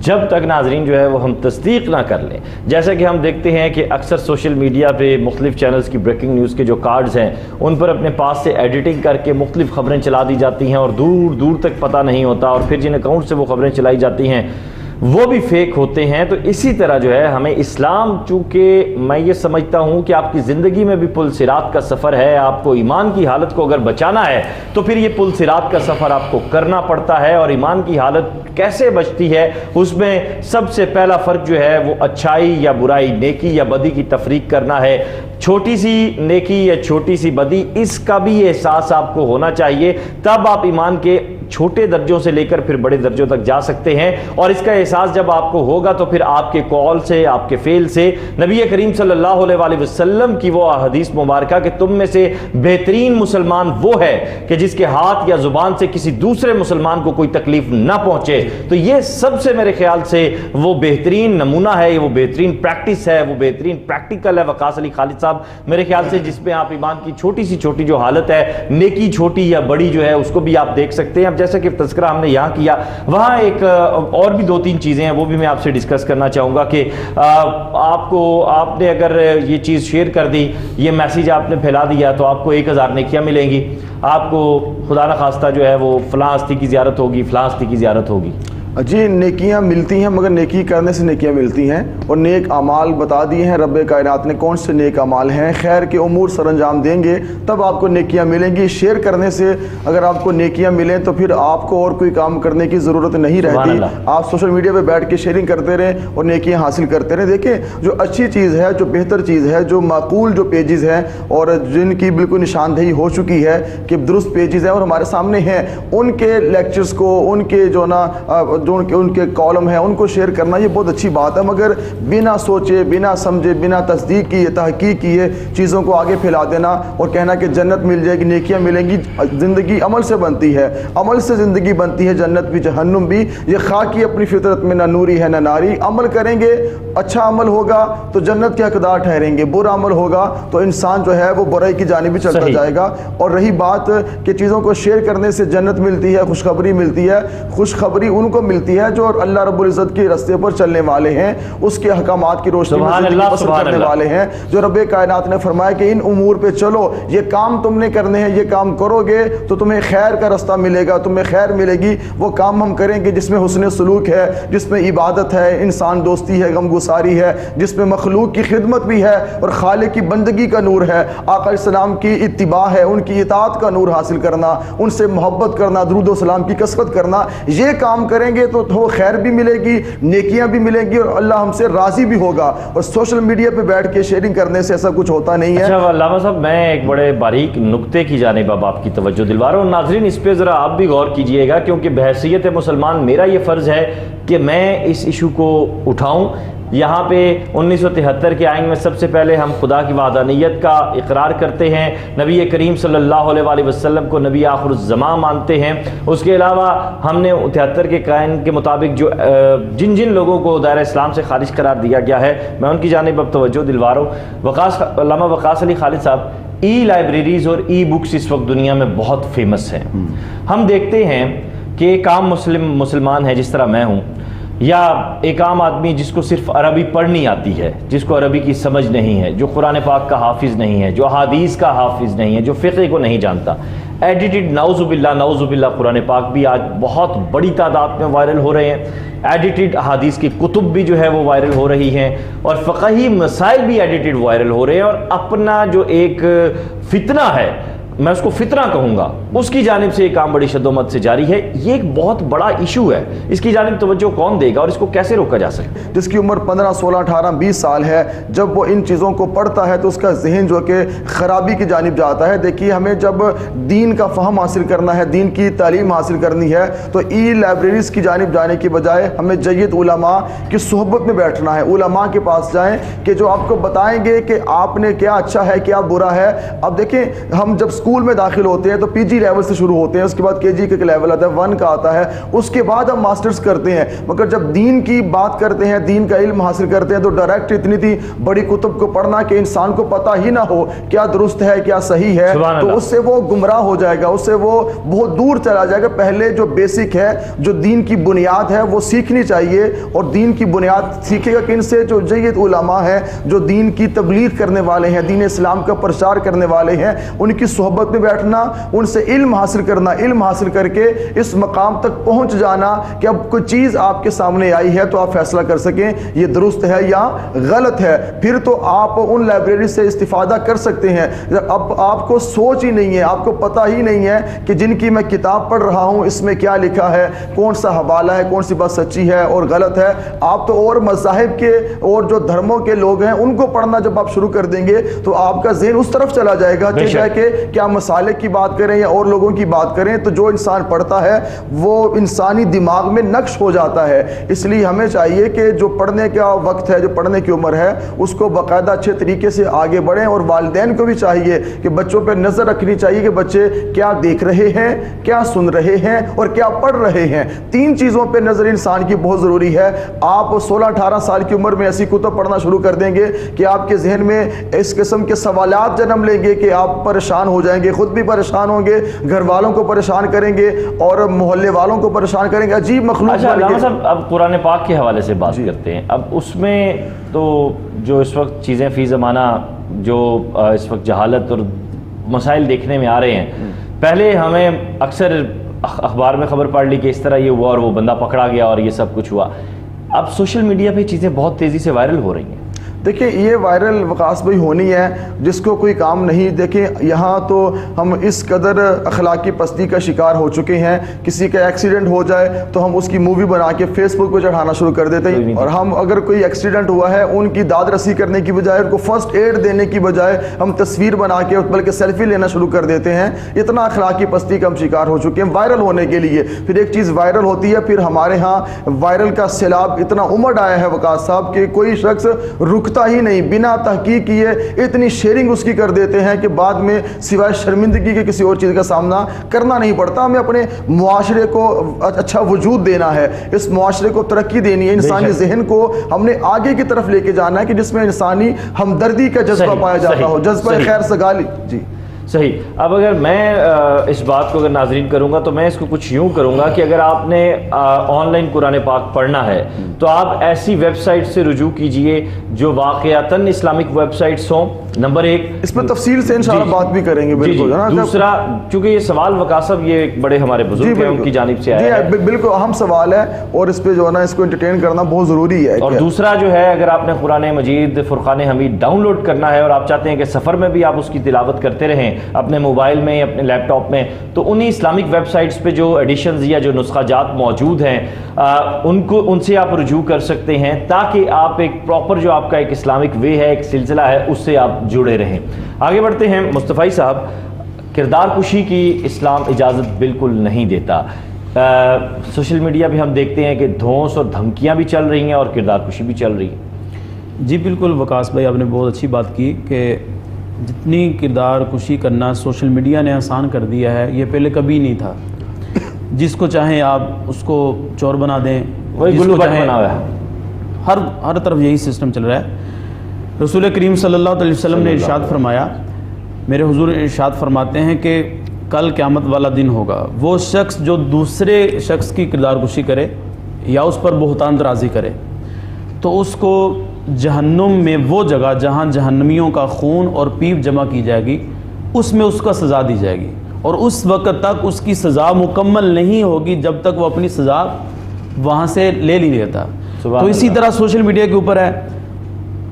جب تک ناظرین جو ہے وہ ہم تصدیق نہ کر لیں، جیسا کہ ہم دیکھتے ہیں کہ اکثر سوشل میڈیا پہ مختلف چینلز کی بریکنگ نیوز کے جو کارڈز ہیں ان پر اپنے پاس سے ایڈیٹنگ کر کے مختلف خبریں چلا دی جاتی ہیں اور دور دور تک پتہ نہیں ہوتا، اور پھر جن اکاؤنٹ سے وہ خبریں چلائی جاتی ہیں وہ بھی فیک ہوتے ہیں. تو اسی طرح جو ہے ہمیں اسلام، چونکہ میں یہ سمجھتا ہوں کہ آپ کی زندگی میں بھی پل صراط کا سفر ہے، آپ کو ایمان کی حالت کو اگر بچانا ہے تو پھر یہ پل صراط کا سفر آپ کو کرنا پڑتا ہے. اور ایمان کی حالت کیسے بچتی ہے، اس میں سب سے پہلا فرق جو ہے وہ اچھائی یا برائی، نیکی یا بدی کی تفریق کرنا ہے. چھوٹی سی نیکی یا چھوٹی سی بدی، اس کا بھی احساس آپ کو ہونا چاہیے، تب آپ ایمان کے چھوٹے درجوں سے لے کر پھر بڑے درجوں تک جا سکتے ہیں. اور اس کا احساس جب آپ کو ہوگا تو پھر آپ کے قول سے، آپ کے فعل سے نبی کریم صلی اللہ علیہ وسلم کی وہ حدیث مبارکہ کہ تم میں سے بہترین مسلمان وہ ہے کہ جس کے ہاتھ یا زبان سے کسی دوسرے مسلمان کو کوئی تکلیف نہ پہنچے، تو یہ سب سے میرے خیال سے وہ بہترین نمونہ ہے، وہ بہترین پریکٹس ہے، وہ بہترین پریکٹیکل ہے وقاص علی خالد صاحب میرے خیال سے، جس میں آپ ایمان کی چھوٹی سی چھوٹی جو حالت ہے، نیکی چھوٹی یا بڑی جو ہے، اس کو بھی آپ دیکھ سکتے ہیں. اب جیسا کہ تذکرہ ہم نے یہاں کیا، وہاں ایک اور بھی 2-3 چیزیں ہیں، وہ بھی میں آپ سے ڈسکس کرنا چاہوں گا کہ آپ نے اگر یہ چیز شیئر کر دی، یہ میسیج آپ نے پھیلا دیا، تو آپ کو 1000 نیکیاں ملیں گی. آپ کو خدا نہ خواستہ جو ہے وہ فلاں ہستی کی زیارت ہوگی، فلاں ہستی کی زیارت ہوگی. جی نیکیاں ملتی ہیں، مگر نیکی کرنے سے نیکیاں ملتی ہیں، اور نیک اعمال بتا دیے ہیں رب کائنات نے کون سے نیک اعمال ہیں. خیر کے امور سر انجام دیں گے تب آپ کو نیکیاں ملیں گی. شیئر کرنے سے اگر آپ کو نیکیاں ملیں تو پھر آپ کو اور کوئی کام کرنے کی ضرورت نہیں رہتی. آپ سوشل میڈیا پہ بیٹھ کے شیئرنگ کرتے رہیں اور نیکیاں حاصل کرتے رہیں. دیکھیں جو اچھی چیز ہے، جو بہتر چیز ہے، جو معقول جو پیجز ہیں اور جن کی بالکل نشاندہی ہو چکی ہے کہ درست پیجز ہیں اور ہمارے سامنے ہیں، ان کے لیکچرز کو، ان کے جو نا جو ان کے کالم ہیں، ان کو شیئر کرنا یہ بہت اچھی بات ہے. مگر بنا سوچے، بنا سمجھے، بنا تصدیق کیے، تحقیق کیے چیزوں کو آگے پھیلا دینا اور کہنا کہ جنت مل جائے گی، نیکیاں ملیں گی. زندگی عمل سے بنتی ہے، عمل سے زندگی بنتی ہے، جنت بھی جہنم بھی. یہ خاکی اپنی فطرت میں نہ نوری ہے نہ ناری. عمل کریں گے، اچھا عمل ہوگا تو جنت کے حقدار ٹھہریں گے، برا عمل ہوگا تو انسان جو ہے وہ برائی کی جانب بھی چلتا جائے گا. اور رہی بات کہ چیزوں کو شیئر کرنے سے جنت ملتی ہے، خوشخبری ملتی ہے، خوشخبری ان کو ملتی ہے جو اللہ رب العزت کے راستے پر چلنے والے ہیں، اس کے احکامات کی روشنی میں زندگی بسر کرنے والے ہیں، جو رب کائنات نے فرمایا کہ ان امور پہ چلو، یہ کام تم نے کرنے ہیں، یہ کام کرو گے تو تمہیں خیر کا راستہ ملے گا، تمہیں خیر ملے گی. وہ کام ہم کریں گے جس میں حسن سلوک ہے، جس میں عبادت ہے، انسان دوستی ہے، غم گساری ہے، جس میں مخلوق کی خدمت بھی ہے اور خالق کی بندگی کا نور ہے، آقا علیہ السلام کی اتباع ہے، ان کی اطاعت کا نور حاصل کرنا، ان سے محبت کرنا، درود و سلام کی کثرت کرنا. یہ کام کریں گے تو خیر بھی ملے گی، نیکیاں بھی ملیں گی اور اللہ ہم سے راضی بھی ہوگا. اور سوشل میڈیا پہ بیٹھ کے شیئرنگ کرنے سے ایسا کچھ ہوتا نہیں ہے. اچھا علامہ صاحب، میں ایک بڑے باریک نقطے کی جانب اب آپ کی توجہ دلوا رہا ہوں. ناظرین اس پہ ذرا آپ بھی غور کیجئے گا، کیونکہ بحیثیت مسلمان میرا یہ فرض ہے کہ میں اس ایشو کو اٹھاؤں. یہاں پہ 1973 کے آئین میں سب سے پہلے ہم خدا کی وحدانیت کا اقرار کرتے ہیں، نبی کریم صلی اللہ علیہ وسلم کو نبی آخر الزمان مانتے ہیں. اس کے علاوہ ہم نے 73 کے قائن کے مطابق جو جن لوگوں کو دائرہ اسلام سے خارج قرار دیا گیا ہے، میں ان کی جانب اب توجہ دلوا رہا ہوں. علامہ وقاص علی خالد صاحب، ای لائبریریز اور ای بکس اس وقت دنیا میں بہت فیمس ہیں. ہم دیکھتے ہیں کہ ایک عام مسلمان ہے جس طرح میں ہوں، یا ایک عام آدمی جس کو صرف عربی پڑھنی آتی ہے، جس کو عربی کی سمجھ نہیں ہے، جو قرآن پاک کا حافظ نہیں ہے، جو احادیث کا حافظ نہیں ہے، جو فقہ کو نہیں جانتا، ایڈیٹڈ نعوذ باللہ قرآن پاک بھی آج بہت بڑی تعداد میں وائرل ہو رہے ہیں. ایڈیٹڈ احادیث کی کتب بھی جو ہے وہ وائرل ہو رہی ہیں، اور فقہی مسائل بھی ایڈیٹڈ وائرل ہو رہے ہیں. اور اپنا جو ایک فتنہ ہے، میں اس کو فتنہ کہوں گا، اس کی جانب سے یہ کام بڑی شد و مد سے جاری ہے. یہ ایک بہت بڑا ایشو ہے، اس کی جانب توجہ کون دے گا اور اس کو کیسے روکا جا سکے؟ جس کی عمر 15 16 18 20 سال ہے، جب وہ ان چیزوں کو پڑھتا ہے تو اس کا ذہن جو کہ خرابی کی جانب جاتا ہے. دیکھیے ہمیں جب دین کا فہم حاصل کرنا ہے، دین کی تعلیم حاصل کرنی ہے، تو ای لائبریریز کی جانب جانے کی بجائے ہمیں جید علماء کی صحبت میں بیٹھنا ہے. علماء کے پاس جائیں کہ جو آپ کو بتائیں گے کہ آپ نے کیا اچھا ہے، کیا برا ہے. اب دیکھیں ہم جب اسکول میں داخل ہوتے ہیں تو پی جی لیول سے شروع ہوتے ہیں، اس کے بعد کے جی کا لیول آتا ہے، 1 کا آتا ہے، اس کے بعد ہم ماسٹرز کرتے ہیں. مگر جب دین کی بات کرتے ہیں، دین کا علم حاصل کرتے ہیں، تو ڈائریکٹ اتنی تھی بڑی کتب کو پڑھنا کہ انسان کو پتہ ہی نہ ہو کیا درست ہے کیا صحیح ہے، تو اس سے وہ گمراہ ہو جائے گا، اس سے وہ بہت دور چلا جائے گا. پہلے جو بیسک ہے، جو دین کی بنیاد ہے، وہ سیکھنی چاہیے. اور دین کی بنیاد سیکھے گا کہ ان سے جو جید علماء ہیں، جو دین کی تبلیغ کرنے والے ہیں، دین اسلام کا پرچار کرنے والے ہیں، ان کی صحبت صحبت میں بیٹھنا, ان سے علم حاصل کرنا, علم حاصل کر کے اس مقام تک پہنچ جانا کہ اب کوئی چیز آپ کے سامنے آئی ہے تو آپ فیصلہ کر سکیں یہ درست ہے یا غلط ہے. پھر تو آپ ان لائبریری سے استفادہ کر سکتے ہیں. اب آپ کو سوچ ہی نہیں ہے, آپ کو پتہ ہی نہیں ہے کہ جن کی میں کتاب پڑھ رہا ہوں اس میں کیا لکھا ہے, کون سا حوالہ ہے, کون سی بات سچی ہے اور غلط ہے. آپ تو اور مذاہب کے اور جو دھرموں کے لوگ ہیں ان کو پڑھنا جب آپ شروع کر دیں گے تو آپ کا ذہن اس طرف چلا جائے گا کہ کیا مسالے کی بات کریں یا اور لوگوں کی بات کریں. تو جو انسان پڑھتا ہے وہ انسانی دماغ میں نقش ہو جاتا ہے. اس لیے ہمیں چاہیے کہ جو پڑھنے کا وقت ہے, جو پڑھنے کی عمر ہے, اس کو باقاعدہ اچھے طریقے سے آگے بڑھیں. اور والدین کو بھی چاہیے کہ بچوں پہ نظر رکھنی چاہیے کہ بچے کیا دیکھ رہے ہیں, کیا سن رہے ہیں اور کیا پڑھ رہے ہیں. 3 چیزوں پہ نظر انسان کی بہت ضروری ہے. آپ 16-18 سال کی عمر میں ایسی کتب پڑھنا شروع کر دیں گے کہ آپ کے ذہن میں اس قسم کے سوالات جنم لیں گے کہ آپ پریشان ہو جائیں گے, خود بھی پریشان ہوں گے, گھر والوں کو پریشان کریں گے اور محلے والوں کو پریشان کریں گے. عجیب مخلوق. اچھا علامہ صاحب, اب قرآن پاک کے حوالے سے بات کرتے ہیں. اب اس میں تو جو اس وقت چیزیں فی زمانہ جو اس وقت جہالت اور مسائل دیکھنے میں آ رہے ہیں, پہلے ہمیں اکثر اخبار میں خبر پڑھ لی کہ اس طرح یہ ہوا اور وہ بندہ پکڑا گیا اور یہ سب کچھ ہوا. اب سوشل میڈیا پہ چیزیں بہت تیزی سے وائرل ہو رہی ہیں. دیکھیں یہ وائرل وقاص بھائی ہونی ہے, جس کو کوئی کام نہیں. دیکھیں یہاں تو ہم اس قدر اخلاقی پستی کا شکار ہو چکے ہیں, کسی کا ایکسیڈنٹ ہو جائے تو ہم اس کی مووی بنا کے فیس بک پہ چڑھانا شروع کر دیتے ہیں. اور ہم اگر کوئی ایکسیڈنٹ ہوا ہے ان کی داد رسی کرنے کی بجائے, ان کو فرسٹ ایڈ دینے کی بجائے ہم تصویر بنا کے بلکہ سیلفی لینا شروع کر دیتے ہیں. اتنا اخلاقی پستی کا ہم شکار ہو چکے ہیں وائرل ہونے کے لیے. پھر ایک چیز وائرل ہوتی ہے, پھر ہمارے ہاں وائرل کا سیلاب اتنا امڑ آیا ہے وقاص صاحب کہ کوئی شخص رک ہی نہیں, بنا تحقیق کیے اتنی شیئرنگ اس کی کر دیتے ہیں کہ بعد میں سوائے شرمندگی کے کسی اور چیز کا سامنا کرنا نہیں پڑتا. ہمیں اپنے معاشرے کو اچھا وجود دینا ہے, اس معاشرے کو ترقی دینی ہے, انسانی ذہن کو ہم نے آگے کی طرف لے کے جانا ہے کہ جس میں انسانی ہمدردی کا جذبہ پایا جاتا ہو, جذبہ خیر سگالی. جی صحیح. اب اگر میں اس بات کو اگر ناظرین کروں گا تو میں اس کو کچھ یوں کروں گا کہ اگر آپ نے آن لائن قرآن پاک پڑھنا ہے تو آپ ایسی ویب سائٹ سے رجوع کیجئے جو واقعتاً اسلامک ویب سائٹس ہوں. نمبر 1, اس پر تفصیل سے انشاءاللہ بات بھی کریں گے. بالکل. دوسرا, چونکہ یہ سوال وقاصب یہ ایک بڑے ہمارے بزرگ ہیں ان کی جانب سے آیا ہے, بالکل اہم سوال ہے اور اس پہ جو ہے نا اس کو انٹرٹین کرنا بہت ضروری ہے. اور دوسرا جو ہے, اگر آپ نے قرآن مجید فرقان حمید ڈاؤن لوڈ کرنا ہے اور آپ چاہتے ہیں کہ سفر میں بھی آپ اس کی تلاوت کرتے رہیں اپنے موبائل میں یا اپنے لیپ ٹاپ میں, تو انہی اسلامک ویب سائٹس پہ جو ایڈیشنز یا جو نسخہ جات موجود ہیں ان سے آپ رجوع کر سکتے ہیں تاکہ آپ ایک پراپر جو آپ کا ایک اسلامک وے ہے, ایک سلسلہ ہے, اس سے آپ جڑے رہیں. آگے بڑھتے ہیں. مصطفی صاحب, کردار کشی کی اسلام اجازت بالکل نہیں دیتا. سوشل میڈیا پہ ہم دیکھتے ہیں کہ دھونس اور دھمکیاں بھی چل رہی ہیں اور کردار کشی بھی چل رہی ہے. جی بالکل وقاص بھائی, آپ نے بہت اچھی بات کی کہ جتنی کردار کشی کرنا سوشل میڈیا نے آسان کر دیا ہے, یہ پہلے کبھی نہیں تھا. جس کو چاہیں آپ اس کو چور بنا دیں, وہی گلو بٹ بنا ہوا ہے. ہر طرف یہی سسٹم چل رہا ہے. رسول کریم صلی اللہ علیہ وسلم نے ارشاد فرمایا, میرے حضور ارشاد فرماتے ہیں کہ کل قیامت والا دن ہوگا, وہ شخص جو دوسرے شخص کی کردار کشی کرے یا اس پر بہتان درازی کرے تو اس کو جہنم میں وہ جگہ جہاں جہنمیوں کا خون اور پیپ جمع کی جائے گی اس میں اس کا سزا دی جائے گی, اور اس وقت تک اس کی سزا مکمل نہیں ہوگی جب تک وہ اپنی سزا وہاں سے لے نہیں لیتا. تو اسی طرح سوشل میڈیا کے اوپر ہے,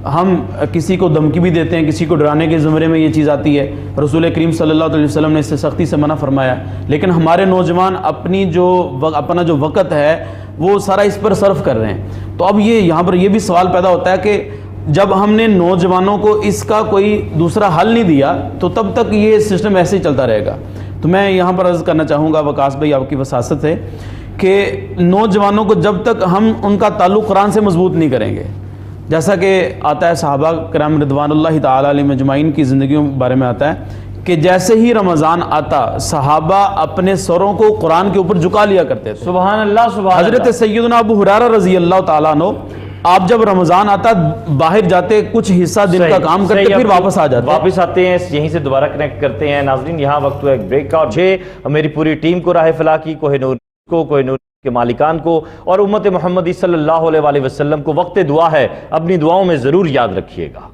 ہم کسی کو دھمکی بھی دیتے ہیں, کسی کو ڈرانے کے زمرے میں یہ چیز آتی ہے. رسول کریم صلی اللہ علیہ وسلم نے اس سے سختی سے منع فرمایا, لیکن ہمارے نوجوان اپنا جو وقت ہے وہ سارا اس پر صرف کر رہے ہیں. تو اب یہاں پر یہ بھی سوال پیدا ہوتا ہے کہ جب ہم نے نوجوانوں کو اس کا کوئی دوسرا حل نہیں دیا تو تب تک یہ سسٹم ایسے ہی چلتا رہے گا. تو میں یہاں پر عرض کرنا چاہوں گا وقاص بھائی آپ کی وساست ہے کہ نوجوانوں کو جب تک ہم ان کا تعلق قرآن سے مضبوط نہیں کریں گے, جیسا کہ آتا ہے صحابہ کرام رضوان اللہ تعالی علیہم اجمعین کی زندگیوں کے بارے میں آتا ہے کہ جیسے ہی رمضان آتا صحابہ اپنے سروں کو قرآن کے اوپر جھکا لیا کرتے تھے. سبحان اللہ, سبحان اللہ. حضرت سیدنا ابو ہریرہ رضی اللہ تعالیٰ عنہ, آپ جب رمضان آتا باہر جاتے, کچھ حصہ دن کا کام کرتے, پھر واپس آتے ہیں, یہیں سے دوبارہ کنیکٹ کرتے ہیں. ناظرین یہاں وقت ہوا ایک بریک کا, اور میری پوری ٹیم کو راہ فلاح کی, کوہ نور کے مالکان کو اور امت محمدی صلی اللہ علیہ وسلم کو وقت دعا ہے, اپنی دعاؤں میں ضرور یاد رکھیے گا.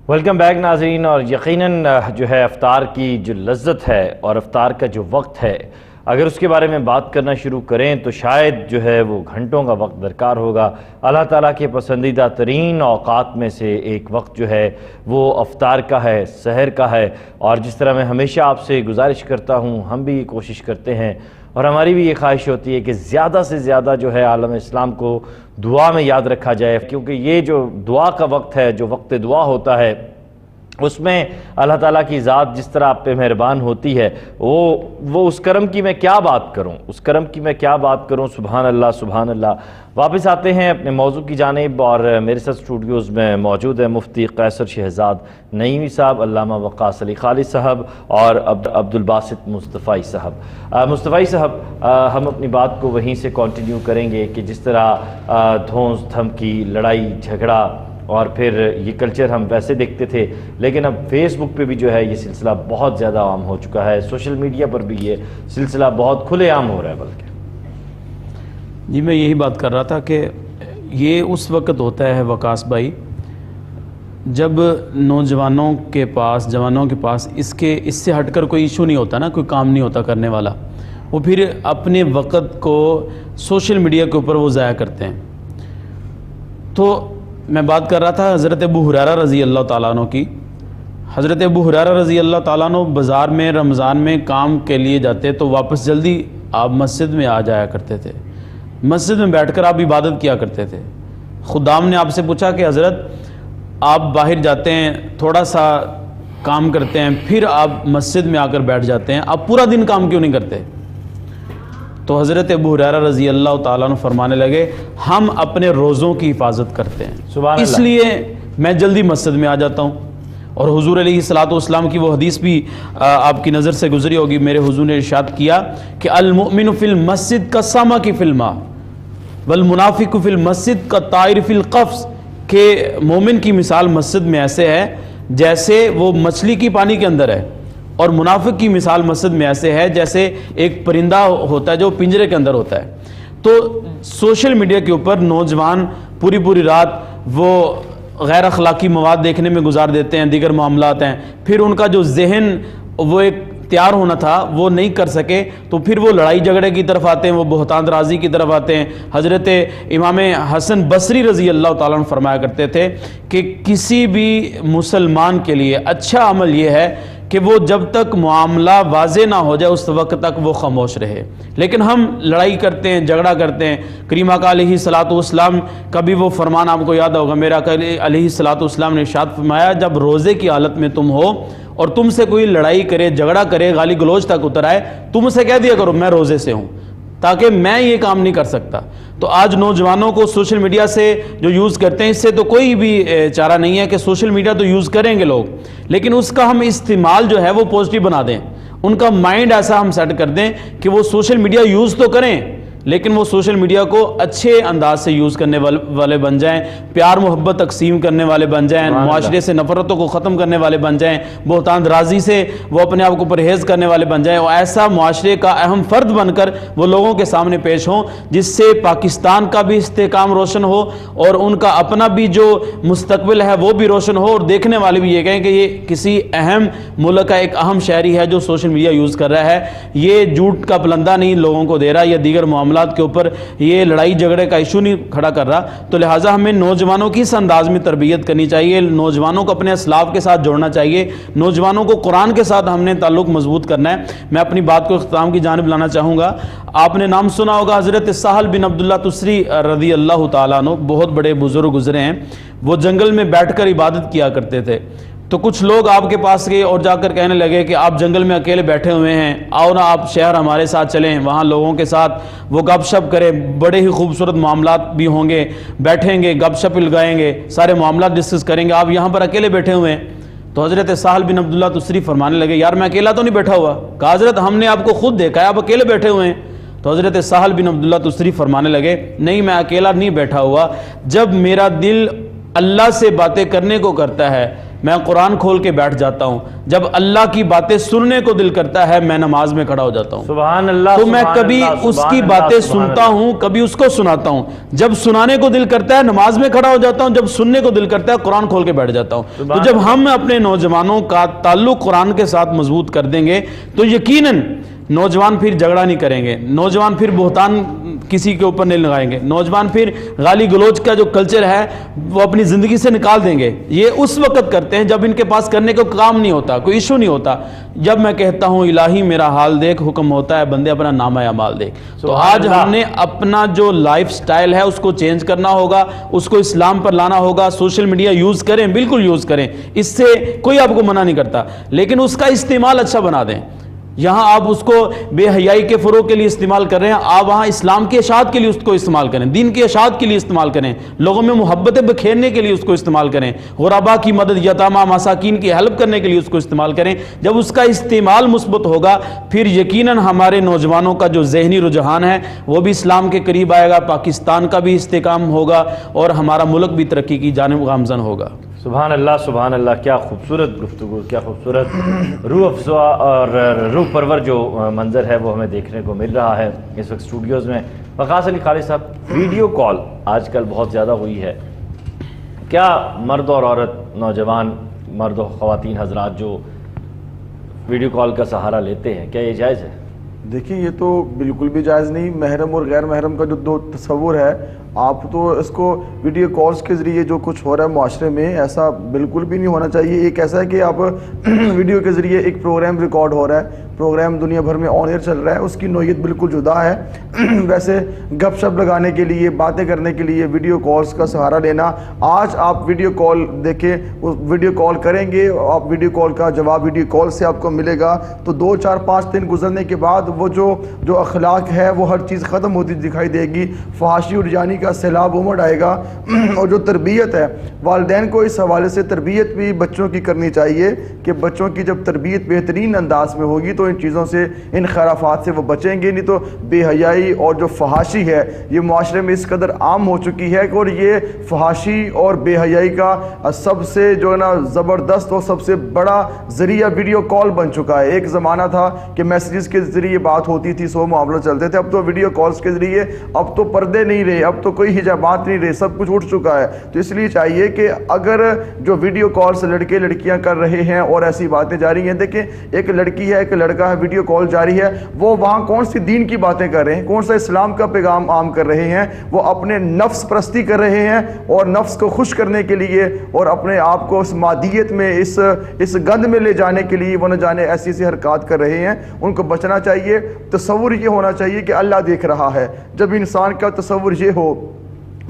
ویلکم بیک ناظرین، اور یقیناً جو ہے افطار کی جو لذت ہے اور افطار کا جو وقت ہے، اگر اس کے بارے میں بات کرنا شروع کریں تو شاید جو ہے وہ گھنٹوں کا وقت درکار ہوگا۔ اللہ تعالیٰ کے پسندیدہ ترین اوقات میں سے ایک وقت جو ہے وہ افطار کا ہے، سحر کا ہے، اور جس طرح میں ہمیشہ آپ سے گزارش کرتا ہوں، ہم بھی کوشش کرتے ہیں اور ہماری بھی یہ خواہش ہوتی ہے کہ زیادہ سے زیادہ جو ہے عالم اسلام کو دعا میں یاد رکھا جائے، کیونکہ یہ جو دعا کا وقت ہے، جو وقت دعا ہوتا ہے، اس میں اللہ تعالیٰ کی ذات جس طرح آپ پہ مہربان ہوتی ہے، وہ اس کرم کی میں کیا بات کروں، اس کرم کی میں کیا بات کروں، سبحان اللہ سبحان اللہ۔ واپس آتے ہیں اپنے موضوع کی جانب، اور میرے ساتھ اسٹوڈیوز میں موجود ہے مفتی قیصر شہزاد نعیمی صاحب، علامہ وقاص علی خالد صاحب اور عبد الباسط مصطفی صاحب۔ مصطفی صاحب، ہم اپنی بات کو وہیں سے کنٹینیو کریں گے کہ جس طرح دھونس دھمکی، لڑائی جھگڑا، اور پھر یہ کلچر ہم ویسے دیکھتے تھے، لیکن اب فیس بک پہ بھی جو ہے یہ سلسلہ بہت زیادہ عام ہو چکا ہے، سوشل میڈیا پر بھی یہ سلسلہ بہت کھلے عام ہو رہا ہے۔ بلکہ جی میں یہی بات کر رہا تھا کہ یہ اس وقت ہوتا ہے وقاص بھائی جب نوجوانوں کے پاس، جوانوں کے پاس اس سے ہٹ کر کوئی ایشو نہیں ہوتا نا، کوئی کام نہیں ہوتا کرنے والا، وہ پھر اپنے وقت کو سوشل میڈیا کے اوپر وہ ضائع کرتے ہیں۔ تو میں بات کر رہا تھا حضرت ابو ہریرہ رضی اللہ تعالیٰ عنہ کی۔ حضرت ابو ہریرہ رضی اللہ تعالیٰ عنہ بازار میں رمضان میں کام کے لیے جاتے تو واپس جلدی آپ مسجد میں آ جایا کرتے تھے، مسجد میں بیٹھ کر آپ عبادت کیا کرتے تھے۔ خدام نے آپ سے پوچھا کہ حضرت آپ باہر جاتے ہیں، تھوڑا سا کام کرتے ہیں، پھر آپ مسجد میں آ کر بیٹھ جاتے ہیں، آپ پورا دن کام کیوں نہیں کرتے؟ تو حضرت ابو ہریرہ رضی اللہ تعالیٰ عنہ فرمانے لگے ہم اپنے روزوں کی حفاظت کرتے ہیں، سبحان اللہ، اس لیے میں جلدی مسجد میں آ جاتا ہوں۔ اور حضور علیہ الصلوۃ والسلام کی وہ حدیث بھی آپ کی نظر سے گزری ہوگی، میرے حضور نے ارشاد کیا کہ المؤمن فی المسجد کالسمک فی الماء والمنافق فی المسجد کالطائر فی القفص، کہ مومن کی مثال مسجد میں ایسے ہے جیسے وہ مچھلی کی پانی کے اندر ہے، اور منافق کی مثال مسجد میں ایسے ہے جیسے ایک پرندہ ہوتا ہے جو پنجرے کے اندر ہوتا ہے۔ تو سوشل میڈیا کے اوپر نوجوان پوری رات وہ غیر اخلاقی مواد دیکھنے میں گزار دیتے ہیں، دیگر معاملات ہیں، پھر ان کا جو ذہن وہ ایک تیار ہونا تھا وہ نہیں کر سکے، تو پھر وہ لڑائی جھگڑے کی طرف آتے ہیں، وہ بہتان رازی کی طرف آتے ہیں۔ حضرت امام حسن بصری رضی اللہ تعالیٰ عنہ فرمایا کرتے تھے کہ کسی بھی مسلمان کے لیے اچھا عمل یہ ہے کہ وہ جب تک معاملہ واضح نہ ہو جائے اس وقت تک وہ خاموش رہے، لیکن ہم لڑائی کرتے ہیں، جھگڑا کرتے ہیں۔ کریم آقا علیہ الصلوۃ والسلام کا بھی وہ فرمان آپ کو یاد ہوگا، میرا آقا علیہ الصلوۃ والسلام نے ارشاد فرمایا جب روزے کی حالت میں تم ہو اور تم سے کوئی لڑائی کرے، جھگڑا کرے، گالی گلوچ تک اتر آئے، تم اسے کہہ دیا کرو میں روزے سے ہوں، تاکہ میں یہ کام نہیں کر سکتا۔ تو آج نوجوانوں کو سوشل میڈیا سے جو یوز کرتے ہیں، اس سے تو کوئی بھی چارہ نہیں ہے کہ سوشل میڈیا تو یوز کریں گے لوگ، لیکن اس کا ہم استعمال جو ہے وہ پازیٹیو بنا دیں، ان کا مائنڈ ایسا ہم سیٹ کر دیں کہ وہ سوشل میڈیا یوز تو کریں لیکن وہ سوشل میڈیا کو اچھے انداز سے یوز کرنے والے بن جائیں، پیار محبت تقسیم کرنے والے بن جائیں، معاشرے سے نفرتوں کو ختم کرنے والے بن جائیں، بہتان رازی سے وہ اپنے آپ کو پرہیز کرنے والے بن جائیں، اور ایسا معاشرے کا اہم فرد بن کر وہ لوگوں کے سامنے پیش ہوں جس سے پاکستان کا بھی استحکام روشن ہو اور ان کا اپنا بھی جو مستقبل ہے وہ بھی روشن ہو، اور دیکھنے والے بھی یہ کہیں کہ یہ کسی اہم ملک کا ایک اہم شہری ہے جو سوشل میڈیا یوز کر رہا ہے، یہ جھوٹ کا پلندہ نہیں لوگوں کو دے رہا یا دیگر معاملات کے اوپر یہ لڑائی جھگڑے کا ایشو نہیں کھڑا کر رہا۔ تو لہٰذا ہمیں نوجوانوں کی اس انداز میں تربیت کرنی چاہیے، نوجوانوں کو اپنے اسلاف کے ساتھ جوڑنا چاہیے، نوجوانوں کو قرآن کے ساتھ ہم نے تعلق مضبوط کرنا ہے۔ میں اپنی بات کو اختتام کی جانب لانا چاہوں گا۔ آپ نے نام سنا ہوگا حضرت سہل بن عبداللہ تسری رضی اللہ تعالیٰ عنہ، بہت بڑے بزرگ گزرے ہیں، وہ جنگل میں بیٹھ کر عبادت کیا کرتے تھے۔ تو کچھ لوگ آپ کے پاس گئے اور جا کر کہنے لگے کہ آپ جنگل میں اکیلے بیٹھے ہوئے ہیں، آؤ نا آپ شہر ہمارے ساتھ چلیں، وہاں لوگوں کے ساتھ وہ گپ شپ کریں، بڑے ہی خوبصورت معاملات بھی ہوں گے، بیٹھیں گے گپ شپ لگائیں گے، سارے معاملات ڈسکس کریں گے، آپ یہاں پر اکیلے بیٹھے ہوئے ہیں۔ تو حضرت سہل بن عبداللہ تسری فرمانے لگے یار میں اکیلا تو نہیں بیٹھا ہوا۔ کہا حضرت ہم نے آپ کو خود دیکھا ہے آپ اکیلے بیٹھے ہوئے ہیں۔ تو حضرت سہل بن عبداللہ تسری فرمانے لگے نہیں میں اکیلا نہیں بیٹھا ہوا، جب میرا دل اللہ سے باتیں کرنے کو کرتا ہے، میں قرآن کھول کے بیٹھ جاتا ہوں. جب اللہ کی باتیں سننے کو دل کرتا ہے میں نماز میں کھڑا ہو جاتا ہوں. سبحان اللہ. تو میں کبھی اس کی باتیں سنتا ہوں, کبھی اس کو سناتا ہوں. جب سنانے کو دل کرتا ہے نماز میں کھڑا ہو جاتا ہوں, جب سننے کو دل کرتا ہے قرآن کھول کے بیٹھ جاتا ہوں. تو جب ہم اپنے نوجوانوں کا تعلق قرآن کے ساتھ مضبوط کر دیں گے تو یقیناً نوجوان پھر جھگڑا نہیں کریں گے, نوجوان پھر بہتان کسی کے اوپر نہیں لگائیں گے, نوجوان پھر گالی گلوچ کا جو کلچر ہے وہ اپنی زندگی سے نکال دیں گے. یہ اس وقت کرتے ہیں جب ان کے پاس کرنے کو کام نہیں ہوتا, کوئی ایشو نہیں ہوتا. جب میں کہتا ہوں الہی میرا حال دیکھ, حکم ہوتا ہے بندے اپنا نامہ اعمال دیکھ. تو آج ہم نے اپنا جو لائف سٹائل ہے اس کو چینج کرنا ہوگا, اس کو اسلام پر لانا ہوگا. سوشل میڈیا یوز کریں, بالکل یوز کریں, اس سے کوئی آپ کو منع نہیں کرتا, لیکن اس کا استعمال اچھا بنا دیں. یہاں آپ اس کو بے حیائی کے فروغ کے لیے استعمال کر رہے ہیں, آپ وہاں اسلام کی اشاعت کے لیے اس کو استعمال کریں, دین کی اشاعت کے لیے استعمال کریں, لوگوں میں محبتیں بکھیرنے کے لیے اس کو استعمال کریں, غربا کی مدد, یتامہ مساکین کی ہیلپ کرنے کے لیے اس کو استعمال کریں. جب اس کا استعمال مثبت ہوگا پھر یقیناً ہمارے نوجوانوں کا جو ذہنی رجحان ہے وہ بھی اسلام کے قریب آئے گا, پاکستان کا بھی استحکام ہوگا اور ہمارا ملک بھی ترقی کی جانب گامزن ہوگا. سبحان اللہ سبحان اللہ. کیا خوبصورت گفتگو, کیا خوبصورت روح افزا اور روح پرور جو منظر ہے وہ ہمیں دیکھنے کو مل رہا ہے اس وقت اسٹوڈیوز میں. وقاص علی خالد صاحب, ویڈیو کال آج کل بہت زیادہ ہوئی ہے, کیا مرد اور عورت, نوجوان مرد و خواتین حضرات جو ویڈیو کال کا سہارا لیتے ہیں, کیا یہ جائز ہے؟ دیکھیں یہ تو بالکل بھی جائز نہیں. محرم اور غیر محرم کا جو دو تصور ہے, آپ تو اس کو ویڈیو کالز کے ذریعے جو کچھ ہو رہا ہے معاشرے میں, ایسا بالکل بھی نہیں ہونا چاہیے. ایک ایسا ہے کہ آپ ویڈیو کے ذریعے ایک پروگرام ریکارڈ ہو رہا ہے, پروگرام دنیا بھر میں آن ایئر چل رہا ہے, اس کی نوعیت بالکل جدا ہے. ویسے گپ شپ لگانے کے لیے, باتیں کرنے کے لیے ویڈیو کالز کا سہارا لینا. آج آپ ویڈیو کال دیکھیں, ویڈیو کال کریں گے, آپ ویڈیو کال کا جواب ویڈیو کال سے آپ کو ملے گا, تو 2 4 5 دن گزرنے کے بعد وہ جو اخلاق ہے وہ ہر چیز ختم ہوتی دکھائی دے گی. فحاشی اور جانی کا سیلاب امڑ آئے گا. اور جو تربیت ہے, والدین کو اس حوالے سے تربیت بھی بچوں کی کرنی چاہیے کہ بچوں کی جب تربیت بہترین انداز میں ہوگی تو ان چیزوں سے, ان خرافات سے وہ بچیں گے. نہیں تو بے حیائی اور جو فحاشی ہے یہ معاشرے میں اس قدر عام ہو چکی ہے, اور یہ فحاشی اور بے حیائی کا سب سے جو ہے نا زبردست اور سب سے بڑا ذریعہ ویڈیو کال بن چکا ہے. ایک زمانہ تھا کہ میسیجز کے ذریعے بات ہوتی تھی, 100 معاملے چلتے تھے, اب تو ویڈیو کالز کے ذریعے, اب تو پردے نہیں رہے, اب تو کوئی حجابات نہیں رہے, سب کچھ اٹھ چکا ہے. تو اس لیے چاہیے کہ اگر جو ویڈیو کالز لڑکے لڑکیاں کر رہے ہیں اور ایسی باتیں جاری ہیں, دیکھیں ایک لڑکی ہے ایک لڑکا ہے, ویڈیو کال جاری ہے, وہ وہاں کون سی دین کی باتیں کر رہے ہیں, کون سا اسلام کا پیغام عام کر رہے ہیں, وہ اپنے نفس پرستی کر رہے ہیں اور نفس کو خوش کرنے کے لیے اور اپنے آپ کو اس مادیت میں, اس گند میں لے جانے کے لیے وہ نہ جانے ایسی ایسی حرکات کر رہے ہیں. ان کو بچنا چاہیے. تصور یہ ہونا چاہیے کہ اللہ دیکھ رہا ہے. جب انسان کا تصور یہ ہو,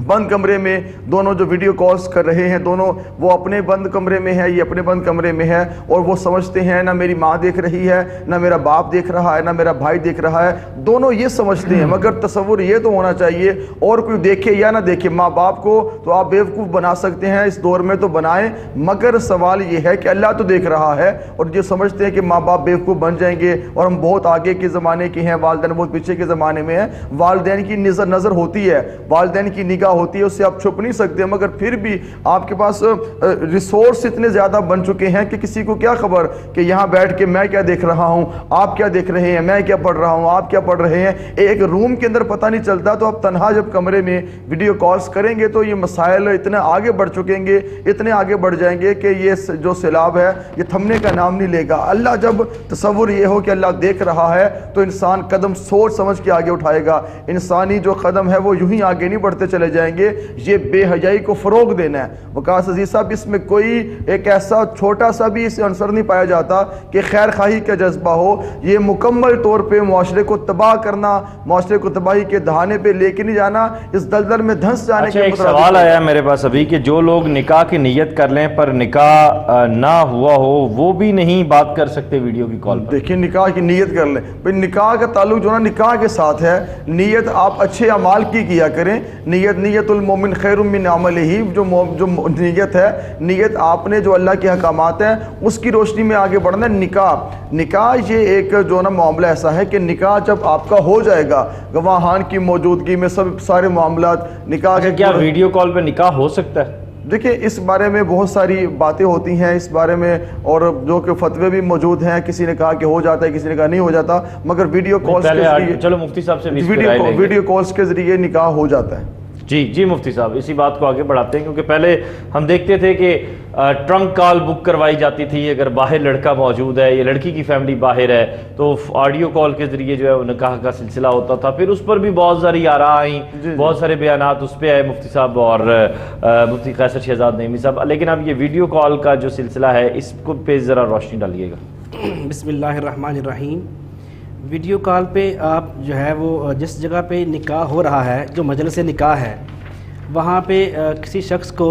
بند کمرے میں دونوں جو ویڈیو کالز کر رہے ہیں, دونوں وہ اپنے بند کمرے میں ہے, یہ اپنے بند کمرے میں ہے, اور وہ سمجھتے ہیں نہ میری ماں دیکھ رہی ہے, نہ میرا باپ دیکھ رہا ہے, نہ میرا بھائی دیکھ رہا ہے, دونوں یہ سمجھتے ہیں. مگر تصور یہ تو ہونا چاہیے, اور کوئی دیکھے یا نہ دیکھے, ماں باپ کو تو آپ بیوقوف بنا سکتے ہیں, اس دور میں تو بنائیں, مگر سوال یہ ہے کہ اللہ تو دیکھ رہا ہے. اور جو سمجھتے ہیں کہ ماں باپ بیوقوف بن جائیں گے اور ہم بہت آگے کے زمانے کے ہیں, والدین بہت پیچھے کے زمانے میں ہیں. والدین کی نظر ہوتی ہے, والدین کی نگاہ ہوتی ہے, اس سے آپ چھپ نہیں سکتے, مگر پھر بھی آپ کے پاس ریسورس اتنے زیادہ بن چکے ہیں کہ کسی کو کیا خبر کہ یہاں بیٹھ کے میں کیا دیکھ رہا ہوں, آپ کیا دیکھ رہے ہیں, میں کیا پڑھ رہا ہوں, آپ کیا پڑھ رہے ہیں, ایک روم کے اندر پتہ نہیں چلتا. تو آپ تنہا جب کمرے میں ویڈیو کالز کریں گے تو یہ مسائل اتنے آگے بڑھ چکیں گے, اتنے آگے بڑھ جائیں گے کہ یہ جو سیلاب ہے یہ تھمنے کا نام نہیں لے گا. اللہ جب تصور یہ ہو کہ اللہ دیکھ رہا ہے تو انسان قدم سوچ سمجھ کے آگے اٹھائے گا. انسانی جو قدم ہے وہ یوں ہی آگے نہیں بڑھتے چلے جائیں گے. یہ بے حیائی کو فروغ دینا ہے. وقاص عزیز صاحب, اس میں کوئی ایک ایسا چھوٹا سا بھی اس عنصر نہیں پایا جاتا کہ خیر خواہی کا جذبہ ہو. یہ مکمل طور پہ معاشرے کو تباہ کرنا, معاشرے کو تباہی کے دہانے پہ لے کے نہیں جانا, اس دلدل میں دھنس جانے کے. ایک سوال آیا میرے پاس ابھی کہ جو لوگ نکاح کی نیت کر لیں پر نکاح نہ ہوا ہو وہ بھی نہیں بات کر سکتے ویڈیو کی کال پر. دیکھیں نکاح کی نیت کر لیں, بھئی نکاح کا تعلق جو نا نکاح کے ساتھ ہے. نیت آپ اچھے اعمال کی کیا کریں. نیت المومن خیر من عملہ, جو نیت ہے, نیت آپ نے جو اللہ کے حکامات ہیں اس کی روشنی میں آگے بڑھنا ہے. نکاح یہ ایک جو نا معاملہ ایسا ہے کہ نکاح جب آپ کا ہو جائے گا گواہان کی موجودگی میں سارے معاملات نکاح کے. کیا ویڈیو کال پہ نکاح ہو سکتا ہے؟ دیکھیں اس بارے میں بہت ساری باتیں ہوتی ہیں اس بارے میں، اور جو کہ فتوے بھی موجود ہیں، کسی نے کہا کہ ہو جاتا ہے، کسی نے کہا نہیں ہو جاتا، مگر ویڈیو کالز کے ذریعے، چلو مفتی صاحب سے بھی اس پہ رائے لیں گے۔ ویڈیو کالز کے ذریعے نکاح ہو جاتا ہے۔ جی مفتی صاحب اسی بات کو آگے بڑھاتے ہیں، کیونکہ پہلے ہم دیکھتے تھے کہ ٹرنک کال بک کروائی جاتی تھی، اگر باہر لڑکا موجود ہے یا لڑکی کی فیملی باہر ہے تو آڈیو کال کے ذریعے جو ہے وہ نکاح کا سلسلہ ہوتا تھا، پھر اس پر بھی بہت ساری آراء آئیں، بہت سارے بیانات اس پہ آئے مفتی صاحب اور مفتی قیصر شہزاد نعیمی صاحب، لیکن اب یہ ویڈیو کال کا جو سلسلہ ہے اس کو پہ ذرا روشنی ڈالیے گا۔ بسم اللہ الرحمن الرحیم۔ ویڈیو کال پہ آپ جو ہے وہ جس جگہ پہ نکاح ہو رہا ہے، جو مجلس نکاح ہے، وہاں پہ کسی شخص کو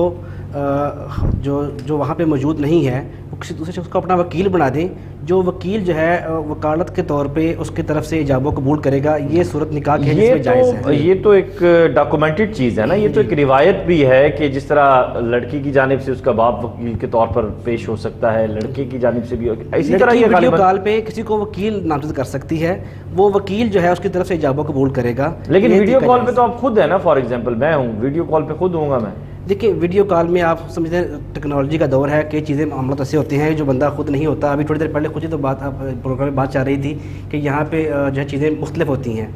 جو وہاں پہ موجود نہیں ہے، وہ کسی دوسرے شخص کو اپنا وکیل بنا دیں، جو وکیل جو ہے وکالت کے طور پہ اس کی طرف سے ایجاب و قبول کرے گا۔ یہ صورت نکاح کی ہے جس میں جائز ہے۔ یہ تو ایک ڈاکومنٹڈ چیز ہے نا، یہ تو ایک روایت بھی ہے کہ جس طرح لڑکی کی جانب سے اس کا باپ وکیل کے طور پر پیش ہو سکتا ہے، لڑکے کی جانب سے بھی اسی طرح یہ ویڈیو کال پہ کسی کو وکیل نامزد کر سکتی ہے، وہ وکیل جو ہے اس کی طرف سے ایجاب و قبول کرے گا۔ لیکن ویڈیو کال پہ تو آپ خود ہیں نا، فار ایگزامپل میں ہوں، ویڈیو کال پہ خود ہوں گا میں۔ دیکھیں ویڈیو کال میں آپ سمجھتے ہیں ٹیکنالوجی کا دور ہے، کئی چیزیں معاملات ایسے ہوتے ہیں جو بندہ خود نہیں ہوتا۔ ابھی تھوڑی دیر پہلے خود ہی تو بات پروگرام میں بات چل رہی تھی کہ یہاں پہ جو ہے چیزیں مختلف ہوتی ہیں،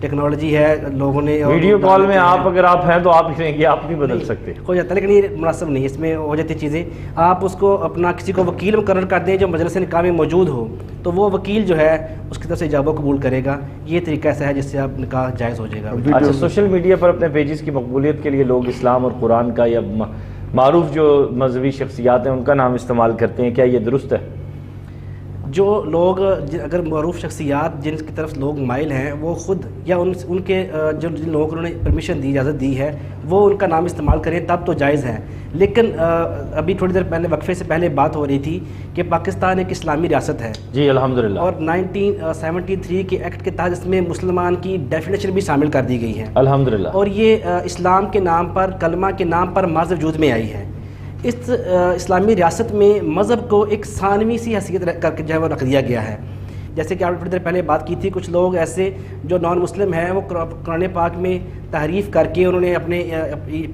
ٹیکنالوجی ہے، لوگوں نے ویڈیو کال میں آپ اگر آپ ہیں تو آپ کہیں گے، آپ نہیں بدل سکتے، ہو جاتا ہے، لیکن یہ مناسب نہیں، اس میں ہو جاتی چیزیں۔ آپ اس کو اپنا کسی کو وکیل مقرر کر دیں جو مجلس نکاح میں موجود ہو، تو وہ وکیل جو ہے اس کی طرف سے ایجاب و قبول کرے گا۔ یہ طریقہ ایسا ہے جس سے آپ نکاح جائز ہو جائے گا۔ اچھا، سوشل میڈیا پر اپنے پیجز کی مقبولیت کے لیے لوگ اسلام اور قرآن کا یا معروف جو مذہبی شخصیات ہیں ان کا نام استعمال کرتے ہیں، کیا یہ درست ہے؟ جو لوگ اگر معروف شخصیات جن کی طرف لوگ مائل ہیں، وہ خود یا ان کے جو جن لوگوں کو انہوں نے پرمیشن دی، اجازت دی ہے، وہ ان کا نام استعمال کریں تب تو جائز ہے۔ لیکن ابھی تھوڑی دیر پہلے وقفے سے پہلے بات ہو رہی تھی کہ پاکستان ایک اسلامی ریاست ہے، جی الحمدللہ، اور 1973 کے ایکٹ کے تحت اس میں مسلمان کی ڈیفینیشن بھی شامل کر دی گئی ہے الحمدللہ، اور یہ اسلام کے نام پر، کلمہ کے نام پر ماض وجود میں آئی ہے۔ اس اسلامی ریاست میں مذہب کو ایک ثانوی سی حیثیت کر کے جو ہے وہ رکھ دیا گیا ہے۔ جیسے کہ آپ نے تھوڑی دیر پہلے بات کی تھی، کچھ لوگ ایسے جو نان مسلم ہیں وہ قرآن پاک میں تحریف کر کے انہوں نے اپنے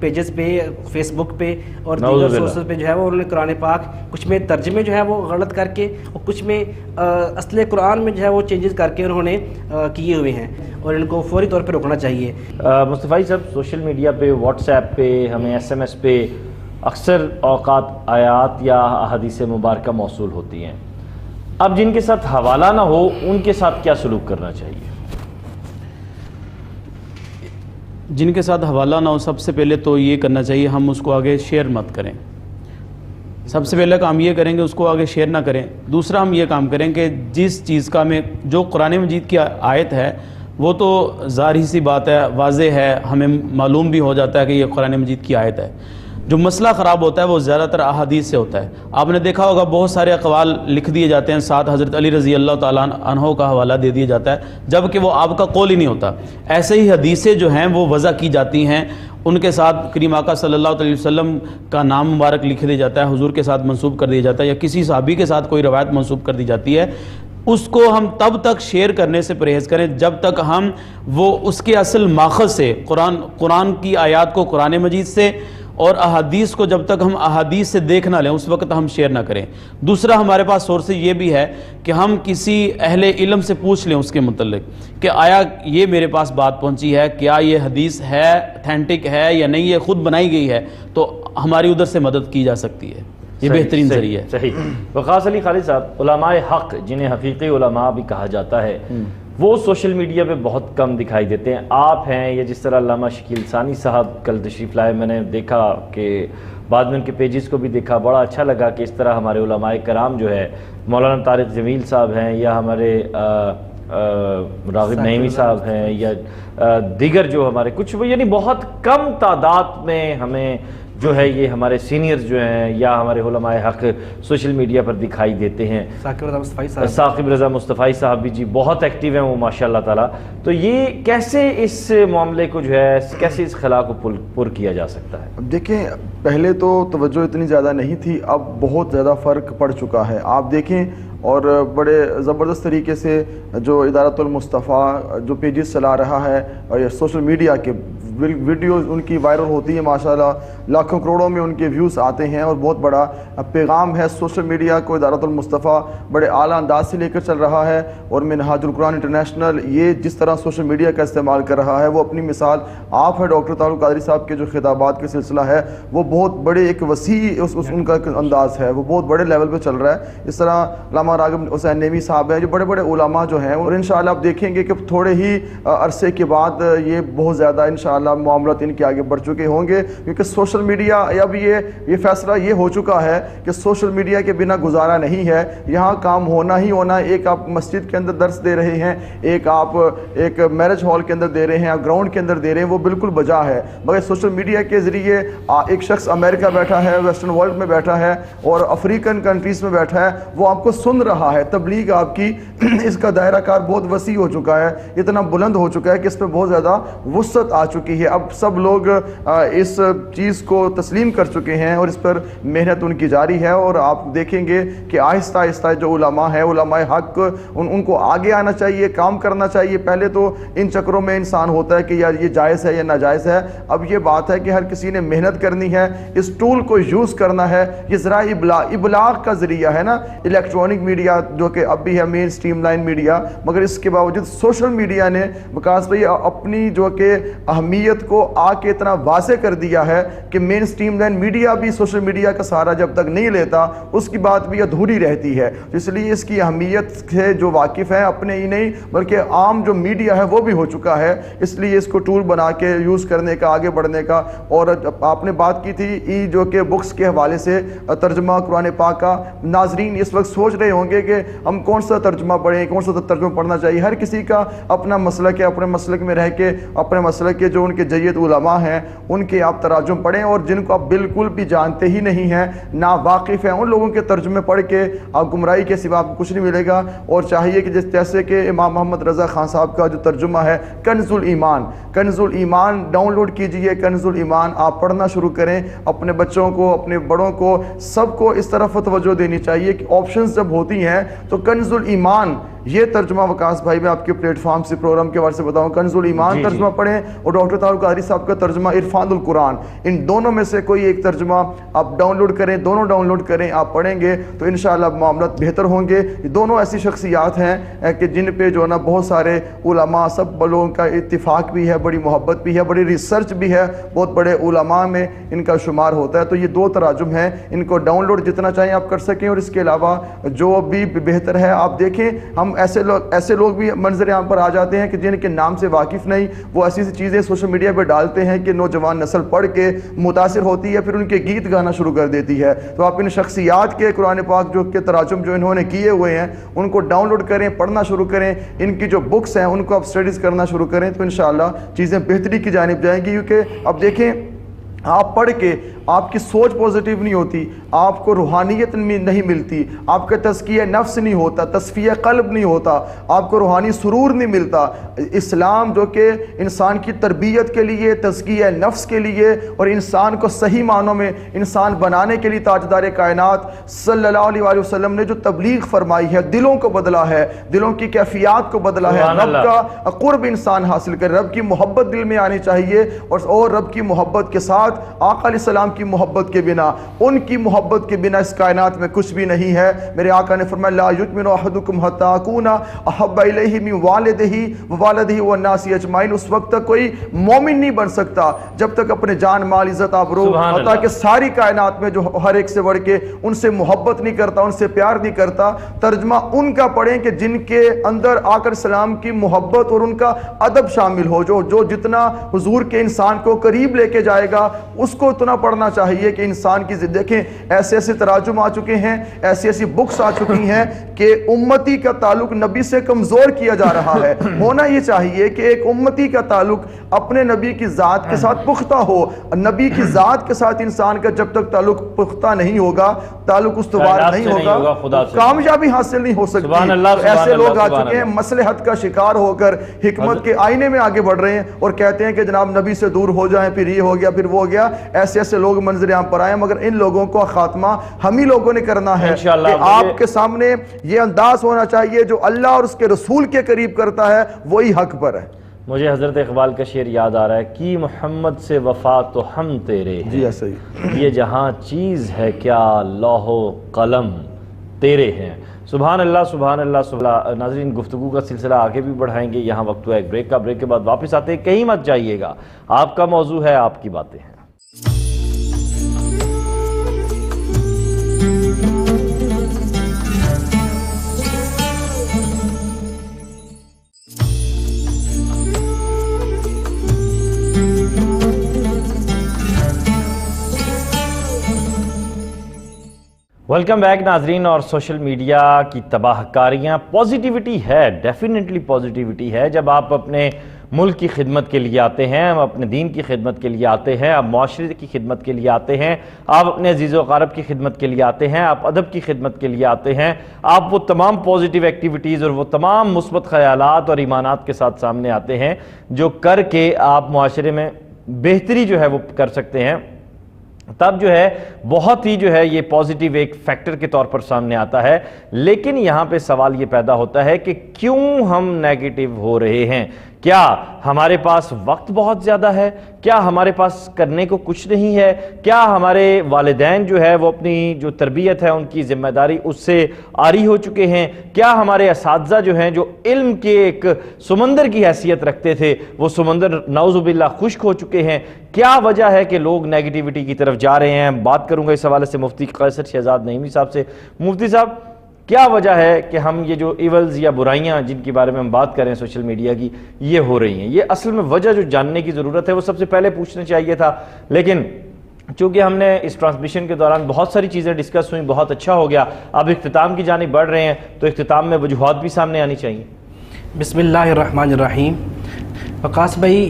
پیجز پہ، فیس بک پہ اور دیگر سورسز پہ جو ہے وہ انہوں نے قرآن پاک کچھ میں ترجمے جو ہے وہ غلط کر کے اور کچھ میں اصل قرآن میں جو ہے وہ چینجز کر کے انہوں نے کیے ہوئے ہیں، اور ان کو فوری طور پہ روکنا چاہیے۔ مصطفی صاحب، سوشل میڈیا پہ، واٹس ایپ پہ، ہمیں SMS پہ اکثر اوقات آیات یا احادیث مبارکہ موصول ہوتی ہیں، اب جن کے ساتھ حوالہ نہ ہو ان کے ساتھ کیا سلوک کرنا چاہیے؟ جن کے ساتھ حوالہ نہ ہو، سب سے پہلے تو یہ کرنا چاہیے ہم اس کو آگے شیئر مت کریں۔ سب سے پہلے کام یہ کریں کہ اس کو آگے شیئر نہ کریں۔ دوسرا ہم یہ کام کریں کہ جس چیز کا میں جو قرآن مجید کی آیت ہے وہ تو ظاہری سی بات ہے، واضح ہے، ہمیں معلوم بھی ہو جاتا ہے کہ یہ قرآن مجید کی آیت ہے۔ جو مسئلہ خراب ہوتا ہے وہ زیادہ تر احادیث سے ہوتا ہے۔ آپ نے دیکھا ہوگا بہت سارے اقوال لکھ دیے جاتے ہیں، ساتھ حضرت علی رضی اللہ تعالیٰ عنہ کا حوالہ دے دیا جاتا ہے، جبکہ وہ آپ کا قول ہی نہیں ہوتا۔ ایسے ہی حدیثیں جو ہیں وہ وضع کی جاتی ہیں، ان کے ساتھ کریم آقا صلی اللہ علیہ وسلم کا نام مبارک لکھ دیا جاتا ہے، حضور کے ساتھ منسوب کر دیا جاتا ہے، یا کسی صحابی کے ساتھ کوئی روایت منسوب کر دی جاتی ہے۔ اس کو ہم تب تک شیئر کرنے سے پرہیز کریں جب تک ہم وہ اس کے اصل ماخذ سے، قرآن کی آیات کو قرآن مجید سے اور احادیث کو جب تک ہم احادیث سے دیکھ نہ لیں اس وقت ہم شیئر نہ کریں۔ دوسرا ہمارے پاس سورس یہ بھی ہے کہ ہم کسی اہل علم سے پوچھ لیں اس کے متعلق کہ آیا یہ میرے پاس بات پہنچی ہے، کیا یہ حدیث ہے، اتھینٹک ہے یا نہیں، یہ خود بنائی گئی ہے، تو ہماری ادھر سے مدد کی جا سکتی ہے۔ یہ بہترین ذریعہ ہے۔ صحیح۔ وقاص علی خالد صاحب، علماء حق جنہیں حقیقی علماء بھی کہا جاتا ہے، وہ سوشل میڈیا پہ بہت کم دکھائی دیتے ہیں۔ آپ ہیں یا جس طرح علامہ شکیل ثانی صاحب کل تشریف لائے، میں نے دیکھا کہ بعد میں ان کے پیجز کو بھی دیکھا، بڑا اچھا لگا کہ اس طرح ہمارے علماء کرام جو ہے، مولانا طارق جمیل صاحب ہیں یا ہمارے راغب نعیمی صاحب ہیں یا دیگر جو ہمارے کچھ، یعنی بہت کم تعداد میں ہمیں جو ہے یہ ہمارے سینئرز جو ہیں یا ہمارے علماء حق سوشل میڈیا پر دکھائی دیتے ہیں۔ ثاقب رضا مصطفی صاحب بھی جی بہت ایکٹیو ہیں وہ ماشاء اللہ تعالیٰ۔ تو یہ کیسے اس معاملے کو جو ہے، کیسے اس خلا کو پر کیا جا سکتا ہے؟ دیکھیں، پہلے تو توجہ اتنی زیادہ نہیں تھی، اب بہت زیادہ فرق پڑ چکا ہے۔ آپ دیکھیں، اور بڑے زبردست طریقے سے جو ادارت المصطفیٰ جو پیجز چلا رہا ہے اور یہ سوشل میڈیا کے ویڈیوز ان کی وائرل ہوتی ہیں ماشاءاللہ, لاکھوں کروڑوں میں ان کے ویوز آتے ہیں, اور بہت بڑا پیغام ہے. سوشل میڈیا کو ادارۃ المصطفیٰ بڑے اعلیٰ انداز سے لے کر چل رہا ہے, اور منہاج القرآن انٹرنیشنل یہ جس طرح سوشل میڈیا کا استعمال کر رہا ہے وہ اپنی مثال آپ ہے. ڈاکٹر طارق قادری صاحب کے جو خطابات کا سلسلہ ہے وہ بہت بڑے ایک وسیع ان کا انداز ہے, وہ بہت بڑے لیول پہ چل رہا ہے. اس طرح علامہ راغب حسین نیمی صاحب ہیں, جو بڑے بڑے علماء جو ہیں, اور انشاءاللہ آپ دیکھیں گے کہ تھوڑے ہی عرصے کے بعد یہ بہت زیادہ انشاءاللہ معاملات ان کے آگے بڑھ چکے ہوں گے, کیونکہ سوشل میڈیا اب یہ فیصلہ یہ ہو چکا ہے کہ سوشل میڈیا کے بنا گزارا نہیں ہے. یہاں کام ہونا ہی ہونا. ایک آپ مسجد کے اندر درس دے رہے ہیں, ایک آپ ایک میرج ہال کے اندر دے رہے ہیں, آپ گراؤنڈ کے اندر دے رہے ہیں, وہ بالکل بجا ہے. مگر سوشل میڈیا کے ذریعے ایک شخص امریکہ بیٹھا ہے, ویسٹرن ورلڈ میں بیٹھا ہے, اور افریقن کنٹریز میں بیٹھا ہے, وہ آپ کو سن رہا ہے. تبلیغ آپ کی اس کا دائرہ کار بہت وسیع ہو چکا ہے, اتنا بلند ہو چکا ہے کہ اس پہ بہت زیادہ وسعت آ چکی ہے. اب سب لوگ اس چیز کو تسلیم کر چکے ہیں, اور اس پر محنت ان کی جاری ہے. اور آپ دیکھیں گے کہ آہستہ آہستہ جو علماء ہیں, علماء حق, ان کو آگے آنا چاہیے, کام کرنا چاہیے. پہلے تو ان چکروں میں انسان ہوتا ہے کہ یار یہ جائز ہے یا ناجائز ہے. اب یہ بات ہے کہ ہر کسی نے محنت کرنی ہے, اس ٹول کو یوز کرنا ہے. یہ ذرائع ابلاغ کا ذریعہ ہے نا, الیکٹرانک میڈیا جو کہ اب بھی ہے مین سٹریم لائن میڈیا, مگر اس کے باوجود سوشل میڈیا نے وکاس بھائی اپنی جو کہ اہمیت کو آ کے اتنا واضح کر دیا ہے کہ مین سٹریم لائن میڈیا بھی سوشل میڈیا کا سہارا جب تک نہیں لیتا اس کی بات بھی ادھوری رہتی ہے. اس لیے اس کی اہمیت سے جو واقف ہیں اپنے ہی نہیں بلکہ عام جو میڈیا ہے وہ بھی ہو چکا ہے. اس لیے اس کو ٹول بنا کے یوز کرنے کا, آگے بڑھنے کا. اور آپ نے بات کی تھی جو کہ بکس کے حوالے سے ترجمہ قرآن پاک کا, ناظرین اس وقت سوچ رہے ہوں گے کہ ہم کون سا ترجمہ پڑھیں, کون سا ترجمہ پڑھنا چاہیے. ہر کسی کا اپنا مسلک ہے, اپنے مسلک میں رہ کے اپنے مسلک کے جو ان کے جید علماء ہیں ان کے آپ تراجم پڑھیں, اور جن کو آپ بالکل بھی جانتے ہی نہیں ہیں, نا واقف ہیں, ان لوگوں کے ترجمے پڑھ کے آپ گمراہی کے سوا آپ کو کچھ نہیں ملے گا. اور چاہیے کہ جیسے کہ امام محمد رضا خان صاحب کا جو ترجمہ ہے کنز الایمان, کنز الایمان ڈاؤن لوڈ کیجئے. کنز الایمان آپ پڑھنا شروع کریں. اپنے بچوں کو, اپنے بڑوں کو, سب کو اس طرف توجہ دینی چاہیے کہ آپشنز جب ہوتی ہیں تو کنز الایمان یہ ترجمہ وکاس بھائی میں آپ کے پلیٹ فارم سے پروگرام کے حوالے سے بتاؤں, کنز الایمان ترجمہ پڑھیں, اور ڈاکٹر طارق قادری صاحب کا ترجمہ عرفان القرآن, ان دونوں میں سے کوئی ایک ترجمہ آپ ڈاؤن لوڈ کریں, دونوں ڈاؤن لوڈ کریں, آپ پڑھیں گے تو انشاءاللہ معاملات بہتر ہوں گے. یہ دونوں ایسی شخصیات ہیں کہ جن پہ جو ہے نا بہت سارے علماء, سب لوگوں کا اتفاق بھی ہے, بڑی محبت بھی ہے, بڑی ریسرچ بھی ہے, بہت بڑے علماء میں ان کا شمار ہوتا ہے. تو یہ دو تراجم ہیں, ان کو ڈاؤن لوڈ جتنا چاہیں آپ کر سکیں. اور اس کے علاوہ جو بھی بہتر ہے آپ دیکھیں, ہم ایسے لوگ بھی منظر عام پر آ جاتے ہیں کہ جن کے نام سے واقف نہیں, وہ ایسی چیزیں سوشل میڈیا پہ ڈالتے ہیں کہ نوجوان نسل پڑھ کے متاثر ہوتی ہے, پھر ان کے گیت گانا شروع کر دیتی ہے. تو آپ ان شخصیات کے قرآن پاک جو کہ تراجم جو انہوں نے کیے ہوئے ہیں ان کو ڈاؤن لوڈ کریں, پڑھنا شروع کریں, ان کی جو بکس ہیں ان کو آپ سٹڈیز کرنا شروع کریں, تو انشاءاللہ چیزیں بہتری کی جانب جائیں گی. کیونکہ اب دیکھیں آپ پڑھ کے آپ کی سوچ پوزیٹیو نہیں ہوتی, آپ کو روحانیت نہیں ملتی, آپ کا تزکیہ نفس نہیں ہوتا, تصفیہ قلب نہیں ہوتا, آپ کو روحانی سرور نہیں ملتا. اسلام جو کہ انسان کی تربیت کے لیے, تزکیہ نفس کے لیے, اور انسان کو صحیح معنوں میں انسان بنانے کے لیے تاجدار کائنات صلی اللہ علیہ وآلہ وسلم نے جو تبلیغ فرمائی ہے, دلوں کو بدلا ہے, دلوں کی کیفیات کو بدلا ہے. رب کا قرب انسان حاصل کر, رب کی محبت دل میں آنی چاہیے, اور رب کی محبت کے ساتھ آقا علیہ السلام کی محبت کے بنا, ان کی محبت کے بنا اس کائنات میں کچھ بھی نہیں ہے. میرے آقا نے فرمایا لا یؤمن احدکم حتی اکون احب الیہ من والدہ ووالدہ والناس اجمعین. اس وقت تک کوئی مومن نہیں بن سکتا جب تک اپنے جان مال عزت آبرو حتیٰ کہ ساری کائنات میں جو ہر ایک سے بڑھ کے ان سے محبت نہیں کرتا, ان سے پیار نہیں کرتا. ترجمہ ان کا پڑھیں کہ جن کے اندر آقا علیہ السلام کی محبت اور ان کا ادب شامل ہو, جو جتنا حضور کے انسان کو قریب لے کے جائے گا اس کو اتنا پڑھنا چاہیے کہ انسان کی دیکھیں ایسے ایسے تراجم آ چکے ہیں, ایسی ایسی بکس آ چکی ہیں کہ امتی کا تعلق نبی سے کمزور کیا جا رہا ہے. ہونا یہ چاہیے کہ ایک امتی کا تعلق اپنے نبی کی ذات کے ساتھ پختہ ہو. نبی کی ذات کے ساتھ انسان کا جب تک تعلق پختہ نہیں ہوگا, تعلق استوار نہیں ہوگا, کامیابی حاصل نہیں ہو سکتی. ایسے لوگ آ چکے ہیں مصلحت کا شکار ہو کر حکمت کے آئینے میں آگے بڑھ رہے ہیں اور کہتے ہیں کہ جناب نبی سے دور ہو جائیں, پھر یہ ہو گیا, پھر وہ ہو گیا. ایسے ایسے لوگ منظر عام پر آئے, مگر ان لوگوں کو خاتمہ ہم ہی لوگوں نے کرنا ہے. کہ آپ کے سامنے یہ انداز ہونا چاہیے جو اللہ اور اس کے رسول کے قریب کرتا ہے وہی حق پر ہے. مجھے حضرت اقبال کا شعر یاد آ رہا ہے، کی محمد سے وفا تو ہم تیرے ہیں، جی ایسا ہی، یہ جہاں چیز ہے کیا لوح و قلم تیرے ہیں۔ سبحان اللہ سبحان اللہ سبحان اللہ۔ ناظرین، گفتگو کا سلسلہ آگے بھی بڑھائیں گے، یہاں وقت ہوا ایک بریک کا، بریک کے بعد واپس آتے ہیں، کہیں مت جائیے گا، آپ کا موضوع ہے، آپ کی باتیں ہیں۔ ویلکم بیک ناظرین، اور سوشل میڈیا کی تباہ کاریاں، پازیٹیوٹی ہے، ڈیفینیٹلی پازیٹیوٹی ہے جب آپ اپنے ملک کی خدمت کے لیے آتے ہیں، آپ اپنے دین کی خدمت کے لیے آتے ہیں، آپ معاشرے کی خدمت کے لیے آتے ہیں، آپ اپنے عزیز و اقارب کی خدمت کے لیے آتے ہیں، آپ ادب کی خدمت کے لیے آتے ہیں، آپ وہ تمام پازیٹیو ایکٹیویٹیز اور وہ تمام مثبت خیالات اور ایمانات کے ساتھ سامنے آتے ہیں جو کر کے آپ معاشرے میں بہتری جو ہے وہ کر سکتے ہیں، تب جو ہے بہت ہی جو ہے یہ پازیٹیو ایک فیکٹر کے طور پر سامنے آتا ہے۔ لیکن یہاں پہ سوال یہ پیدا ہوتا ہے کہ کیوں ہم نیگیٹو ہو رہے ہیں؟ کیا ہمارے پاس وقت بہت زیادہ ہے؟ کیا ہمارے پاس کرنے کو کچھ نہیں ہے؟ کیا ہمارے والدین جو ہے وہ اپنی جو تربیت ہے ان کی ذمہ داری اس سے عاری ہو چکے ہیں؟ کیا ہمارے اساتذہ جو ہیں جو علم کے ایک سمندر کی حیثیت رکھتے تھے وہ سمندر نعوذ باللہ خشک ہو چکے ہیں؟ کیا وجہ ہے کہ لوگ نیگیٹیوٹی کی طرف جا رہے ہیں؟ بات کروں گا اس حوالے سے مفتی قیصر شہزاد نعیمی صاحب سے۔ مفتی صاحب، کیا وجہ ہے کہ ہم یہ جو ایولز یا برائیاں جن کے بارے میں ہم بات کریں سوشل میڈیا کی، یہ ہو رہی ہیں؟ یہ اصل میں وجہ جو جاننے کی ضرورت ہے وہ سب سے پہلے پوچھنا چاہیے تھا، لیکن چونکہ ہم نے اس ٹرانسمیشن کے دوران بہت ساری چیزیں ڈسکس ہوئیں، بہت اچھا ہو گیا، اب اختتام کی جانب بڑھ رہے ہیں تو اختتام میں وجوہات بھی سامنے آنی چاہیے۔ بسم اللہ الرحمن الرحیم۔ وقاص بھائی،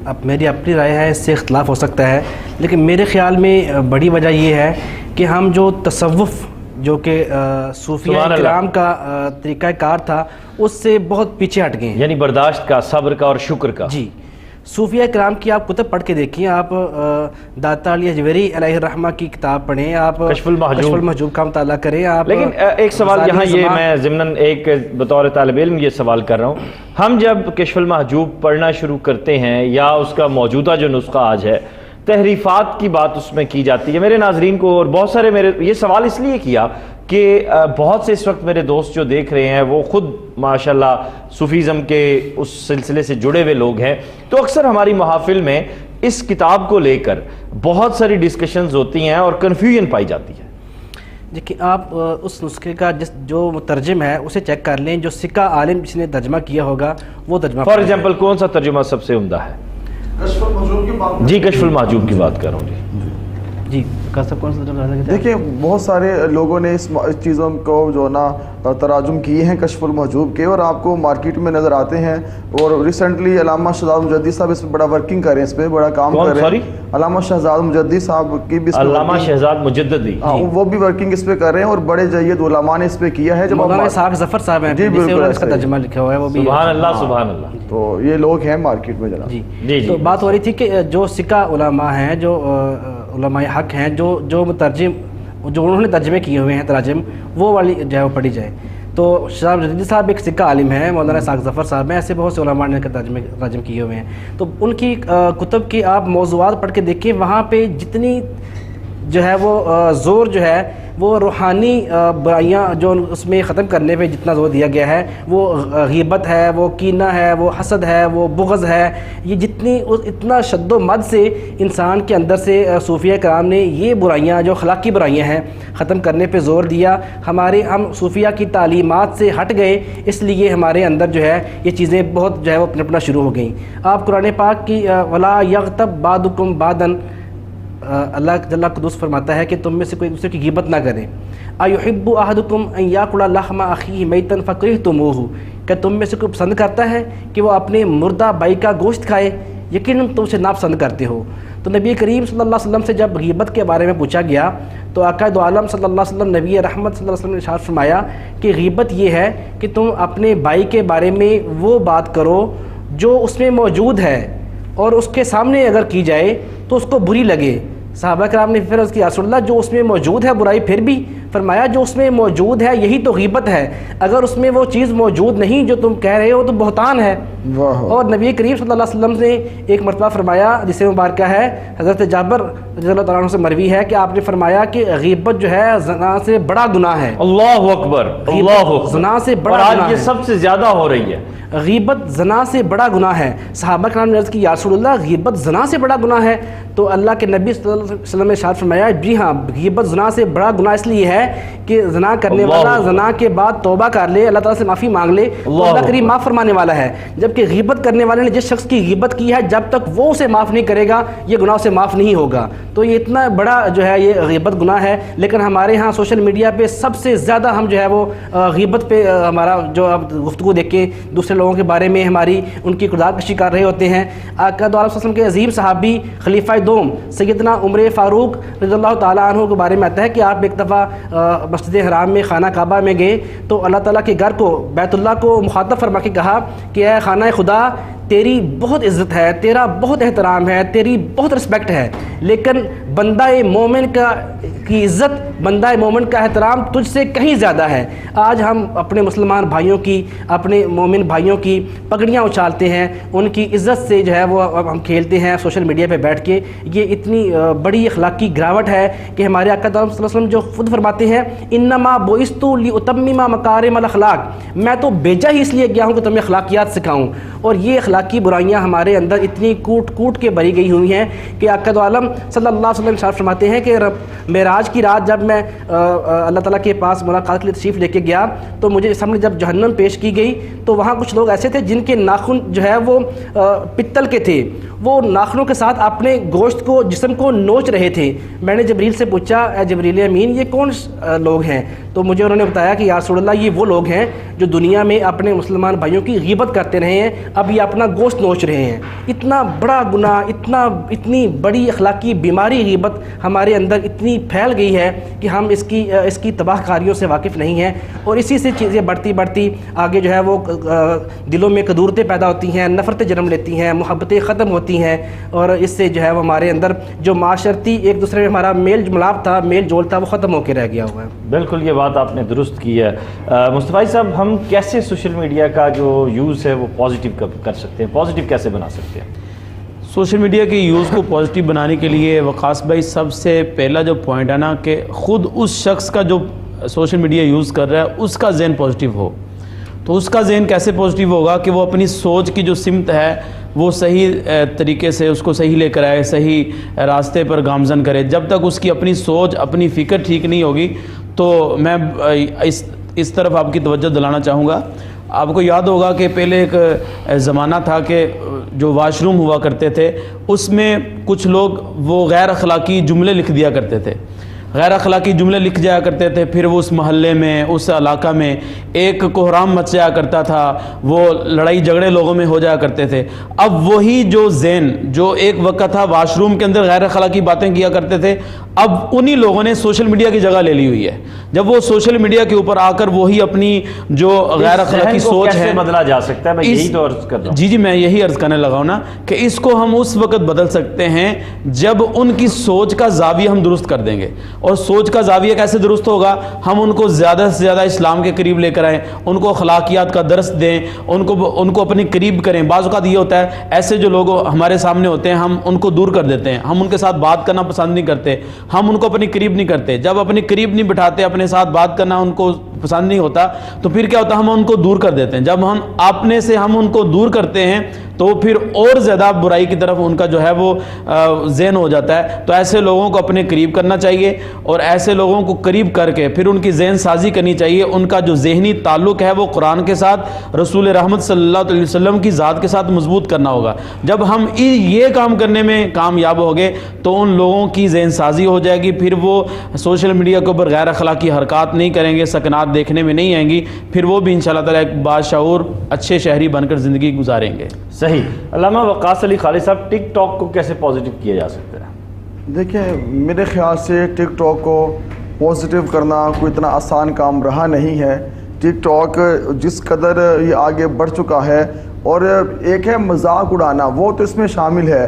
اب میری اپنی رائے ہے، اس سے اختلاف ہو سکتا ہے، لیکن میرے خیال میں بڑی وجہ یہ ہے کہ ہم جو تصوف جو کہ صوفیہ کرام کا طریقہ کار تھا اس سے بہت پیچھے ہٹ گئے ہیں، یعنی برداشت کا، صبر کا اور شکر کا۔ جی، صوفیہ کرام کی آپ کتب پڑھ کے دیکھیں، آپ داتا علی حجویری علیہ الرحمہ کی کتاب پڑھیں، آپ کشف المحجوب کا مطالعہ کریں۔ آپ لیکن ایک سوال یہاں یہ میں ضمناً ایک بطور طالب علم یہ سوال کر رہا ہوں، ہم جب کشف المحجوب پڑھنا شروع کرتے ہیں یا اس کا موجودہ جو نسخہ آج ہے، تحریفات کی بات اس میں کی جاتی ہے، میرے ناظرین کو اور بہت سارے میرے یہ سوال اس لیے کیا کہ بہت سے اس وقت میرے دوست جو دیکھ رہے ہیں وہ خود ماشاءاللہ صوفیزم کے اس سلسلے سے جڑے ہوئے لوگ ہیں، تو اکثر ہماری محافل میں اس کتاب کو لے کر بہت ساری ڈسکشنز ہوتی ہیں اور کنفیوژن پائی جاتی ہے۔ دیکھیں، آپ اس نسخے کا جو مترجم ہے اسے چیک کر لیں، جو سکہ عالم جس نے ترجمہ کیا ہوگا وہ ترجمہ فار ایگزامپل کون سا ترجمہ سب سے عمدہ ہے؟ کشف المحجوب کی بات، جی کشف المحجوب کی بات کر رہا ہوں۔ جی کون سا ترجمہ؟ دیکھیں، بہت سارے لوگوں نے اس چیزوں کو جو نا تراجم کیے ہیں کشف المحجوب کے، اور آپ کو مارکیٹ میں نظر آتے ہیں، اور ریسنٹلی علامہ شہزاد مجدی صاحب اس پہ بڑا ورکنگ کر رہے ہیں، اس پہ بڑا کام کر رہے ہیں۔ علامہ شہزاد مجدی صاحب کی بھی، علامہ شہزاد مجددی، وہ بھی ورکنگ اس پہ کر رہے ہیں، اور بڑے جید علماء نے اس پہ کیا ہے۔ جب مولانا اسحاق ظفر صاحب ہیں، جی بالکل اس کا ترجمہ لکھا ہوا ہے، وہ بھی سبحان اللہ سبحان اللہ، تو یہ لوگ ہیں مارکیٹ میں جناب۔ جی تو بات ہو رہی تھی کہ جو سکہ علماء ہیں، جو علماء حق ہیں، جو مترجم جو انہوں نے ترجمے کیے ہوئے ہیں تراجم، وہ والی جو ہے وہ پڑھی جائے۔ تو شہزاد مجددی صاحب ایک سکہ عالم ہے، مولانا اسحاق ظفر صاحب ہیں، ایسے بہت سے علماء نے ترجمے کیے ہوئے ہیں، تو ان کی کتب کی آپ موضوعات پڑھ کے دیکھیں، وہاں پہ جتنی جو ہے وہ زور جو ہے وہ روحانی برائیاں جو اس میں ختم کرنے پہ جتنا زور دیا گیا ہے، وہ غیبت ہے، وہ کینہ ہے، وہ حسد ہے، وہ بغض ہے، یہ جتنی اتنا شد و مد سے انسان کے اندر سے صوفیہ کرام نے یہ برائیاں جو اخلاقی برائیاں ہیں ختم کرنے پہ زور دیا۔ ہم صوفیہ کی تعلیمات سے ہٹ گئے، اس لیے ہمارے اندر جو ہے یہ چیزیں بہت جو ہے وہ پنپنا شروع ہو گئیں۔ آپ قرآن پاک کی وَلَا يَغْتَبْ بَعْضُكُمْ بَعْضًا، اللہ جل قدوس فرماتا ہے کہ تم میں سے کوئی دوسرے کی غیبت نہ کرے۔ أَيُحِبُّ أَحَدُكُمْ أَن يَأْكُلَ لَحْمَ أَخِيهِ مَيْتًا فَكَرِهْتُمُوهُ، کہ تم میں سے کوئی پسند کرتا ہے کہ وہ اپنے مردہ بھائی کا گوشت کھائے، یقیناً تم اسے ناپسند کرتے ہو۔ تو نبی کریم صلی اللہ علیہ وسلم سے جب غیبت کے بارے میں پوچھا گیا تو آقا دو عالم صلی اللہ علیہ وسلم، نبی رحمت صلی اللہ علیہ وسلم نے ارشاد فرمایا کہ غیبت یہ ہے کہ تم اپنے بھائی کے بارے میں وہ بات کرو جو اس میں موجود ہے، اور اس کے سامنے اگر کی جائے تو اس کو بری لگے، صحابہ کرام نے پھر عرض کی یا رسول اللہ جو اس میں موجود ہے برائی پھر بھی؟ فرمایا جو اس میں موجود ہے یہی تو غیبت ہے، اگر اس میں وہ چیز موجود نہیں جو تم کہہ رہے ہو تو بہتان ہے۔ اور نبی کریم صلی اللہ علیہ وسلم نے ایک مرتبہ فرمایا جس سے مبارکہ ہے حضرت جابر رضی اللہ تعالیٰ عنہ سے مروی ہے کہ آپ نے فرمایا کہ غیبت جو ہے زنا سے بڑا گناہ ہے۔ اللہ اکبر، اللہ اکبر، زنا سے بڑا اور گناہ آج یہ ہے، سب سے زیادہ ہو رہی ہے۔ غیبت زنا سے بڑا گناہ ہے۔ صحابہ کرام نے عرض کی یا رسول اللہ غیبت زنا سے بڑا گناہ ہے؟ تو اللہ کے نبی صلی اللہ علیہ وسلم نے ارشاد فرمایا جی ہاں، غیبت زنا سے بڑا گناہ اس لیے ہے کہ زنا کرنے والا زنا کے بعد توبہ کر لے، اللہ تعالیٰ سے معافی مانگ لے تو اللہ کریم معاف فرمانے والا ہے، جبکہ غیبت کرنے والے نے جس شخص کی غیبت کی ہے جب تک وہ اسے معاف نہیں کرے گا یہ گناہ اسے معاف نہیں ہوگا۔ تو یہ اتنا بڑا جو ہے یہ غیبت گناہ ہے، لیکن ہمارے ہاں سوشل میڈیا پہ سب سے زیادہ ہم جو ہے وہ غیبت پہ ہمارا جو اب گفتگو دیکھ کے دوسرے لوگوں کے بارے میں ہماری ان کی کردار کشی کر رہے ہوتے ہیں۔ آقا دو عالم صلی اللہ علیہ وسلم کے عظیم صحابی خلیفہ دوم سیدنا عمر فاروق رضی اللہ تعالیٰ عنہ کے بارے میں آتا ہے کہ آپ ایک دفعہ مسجد حرام میں خانہ کعبہ میں گئے تو اللہ تعالیٰ کے گھر کو بیت اللہ کو مخاطب فرما کے کہا کہ اے خانہ خدا تیری بہت عزت ہے، تیرا بہت احترام ہے، تیری بہت رسپیکٹ ہے، لیکن بندہ مومن کی عزت، بندہ مومن کا احترام تجھ سے کہیں زیادہ ہے۔ آج ہم اپنے مسلمان بھائیوں کی، اپنے مومن بھائیوں کی پگڑیاں اچھالتے ہیں، ان کی عزت سے جو ہے وہ ہم کھیلتے ہیں سوشل میڈیا پہ بیٹھ کے۔ یہ اتنی بڑی اخلاقی گراوٹ ہے کہ ہمارے آقا صلی اللہ علیہ وسلم جو خود فرماتے ہیں انما بعثت لاتمم مکارم الاخلاق، میں تو بھیجا ہی اس لیے گیا ہوں کہ تمہیں اخلاقیات سکھاؤں۔ اور یہ اخلاقی برائیاں ہمارے اندر اتنی کوٹ کوٹ کے بری گئی ہوئی ہیں کہ آقا دو عالم صلی اللہ علیہ وسلم ارشاد فرماتے ہیں کہ معراج کی رات جب میں اللہ تعالیٰ کے پاس ملاقات کے لیے تشریف لے کے گیا تو مجھے سامنے جب جہنم پیش کی گئی تو وہاں کچھ لوگ ایسے تھے جن کے ناخن جو ہے وہ پتل کے تھے، وہ ناخنوں کے ساتھ اپنے گوشت کو، جسم کو نوچ رہے تھے۔ میں نے جبریل سے پوچھا اے جبریل امین یہ کون لوگ ہیں؟ تو مجھے انہوں نے بتایا کہ یا رسول اللہ یہ وہ لوگ ہیں جو دنیا میں اپنے مسلمان بھائیوں کی غیبت کرتے رہے ہیں، اب یہ اپنا گوشت نوچ رہے ہیں۔ اتنا بڑا گناہ، اتنی بڑی اخلاقی بیماری غیبت ہمارے اندر اتنی پھیل گئی ہے کہ ہم اس کی تباہ کاریوں سے واقف نہیں ہیں، اور اسی سے چیزیں بڑھتی آگے جو ہے وہ دلوں میں قدورتیں پیدا ہوتی ہیں، نفرتیں جنم لیتی ہیں، محبتیں ختم ہوتی ہیں، اور اس سے جو ہے وہ ہمارے اندر جو معاشرتی ایک دوسرے میں ہمارا میل ملاپ تھا، میل جول تھا، وہ ختم ہو کے رہ گیا ہوا ہے۔ بالکل یہ بات آپ نے درست کی ہے۔ مصطفی صاحب ہم کیسے سوشل میڈیا کا جو یوز ہے وہ پازیٹیو کر سکتے ہیں، پازیٹیو کیسے بنا سکتے ہیں؟ سوشل میڈیا کے یوز کو پازیٹیو بنانے کے لیے وقاص بھائی سب سے پہلا جو پوائنٹ ہے نا کہ خود اس شخص کا جو سوشل میڈیا یوز کر رہا ہے اس کا ذہن پازیٹیو ہو۔ تو اس کا ذہن کیسے پازیٹیو ہوگا کہ وہ اپنی سوچ کی جو سمت ہے وہ صحیح طریقے سے اس کو صحیح لے کر آئے، صحیح راستے پر گامزن کرے۔ جب تک اس کی اپنی سوچ، اپنی فکر ٹھیک نہیں ہوگی تو میں اس طرف آپ کی توجہ دلانا چاہوں گا۔ آپ کو یاد ہوگا کہ پہلے ایک زمانہ تھا کہ جو واش روم ہوا کرتے تھے اس میں کچھ لوگ وہ غیر اخلاقی جملے لکھ دیا کرتے تھے، غیر اخلاقی جملے لکھ جایا کرتے تھے، پھر وہ اس محلے میں، اس علاقہ میں ایک کوہرام مچ جایا کرتا تھا، وہ لڑائی جھگڑے لوگوں میں ہو جایا کرتے تھے۔ اب وہی جو ذہن جو ایک وقت تھا واش روم کے اندر غیر اخلاقی باتیں کیا کرتے تھے، اب انہی لوگوں نے سوشل میڈیا کی جگہ لے لی ہوئی ہے۔ جب وہ سوشل میڈیا کے اوپر آ کر وہی اپنی جو غیر اخلاقی سوچ ہے، کیسے بدلا جا سکتا ہے؟ میں یہی تو عرض کر رہا ہوں۔ جی میں یہی عرض کرنے لگا ہوں نا کہ اس کو ہم اس وقت بدل سکتے ہیں جب ان کی سوچ کا زاویہ ہم درست کر دیں گے۔ اور سوچ کا زاویہ کیسے درست ہوگا؟ ہم ان کو زیادہ سے زیادہ اسلام کے قریب لے کر آئیں، ان کو اخلاقیات کا درس دیں، ان کو اپنے قریب کریں۔ بعض اوقات یہ ہوتا ہے ایسے جو لوگ ہمارے سامنے ہوتے ہیں ہم ان کو دور کر دیتے ہیں، ہم ان کے ساتھ بات کرنا پسند نہیں کرتے، ہم ان کو اپنے قریب نہیں کرتے۔ جب اپنے قریب نہیں بٹھاتے، اپنے ساتھ بات کرنا ان کو پسند نہیں ہوتا تو پھر کیا ہوتا ہے؟ ہم ان کو دور کر دیتے ہیں۔ جب ہم اپنے سے ہم ان کو دور کرتے ہیں تو پھر اور زیادہ برائی کی طرف ان کا جو ہے وہ ذہن ہو جاتا ہے۔ تو ایسے لوگوں کو اپنے قریب کرنا چاہیے، اور ایسے لوگوں کو قریب کر کے پھر ان کی ذہن سازی کرنی چاہیے۔ ان کا جو ذہنی تعلق ہے وہ قرآن کے ساتھ، رسول رحمت صلی اللہ علیہ وسلم کی ذات کے ساتھ مضبوط کرنا ہوگا۔ جب ہم یہ کام کرنے میں کامیاب ہو گئے تو ان لوگوں کی ذہن سازی ہو جائے گی، پھر وہ سوشل میڈیا کے اوپر غیر اخلاقی حرکات نہیں کریں گے، سکنات دیکھنے میں نہیں آئیں گی، پھر وہ بھی انشاءاللہ تعالیٰ ایک باشعور اچھے شہری بن کر زندگی گزاریں گے۔ صحیح۔ علامہ وقاص علی خالد صاحب، ٹک ٹاک کو کیسے پازیٹیو کیا جا سکتا ہے؟ دیکھیں میرے خیال سے ٹک ٹاک کو پازیٹیو کرنا کوئی اتنا آسان کام رہا نہیں ہے۔ ٹک ٹاک جس قدر یہ آگے بڑھ چکا ہے، اور ایک ہے مذاق اڑانا، وہ تو اس میں شامل ہے۔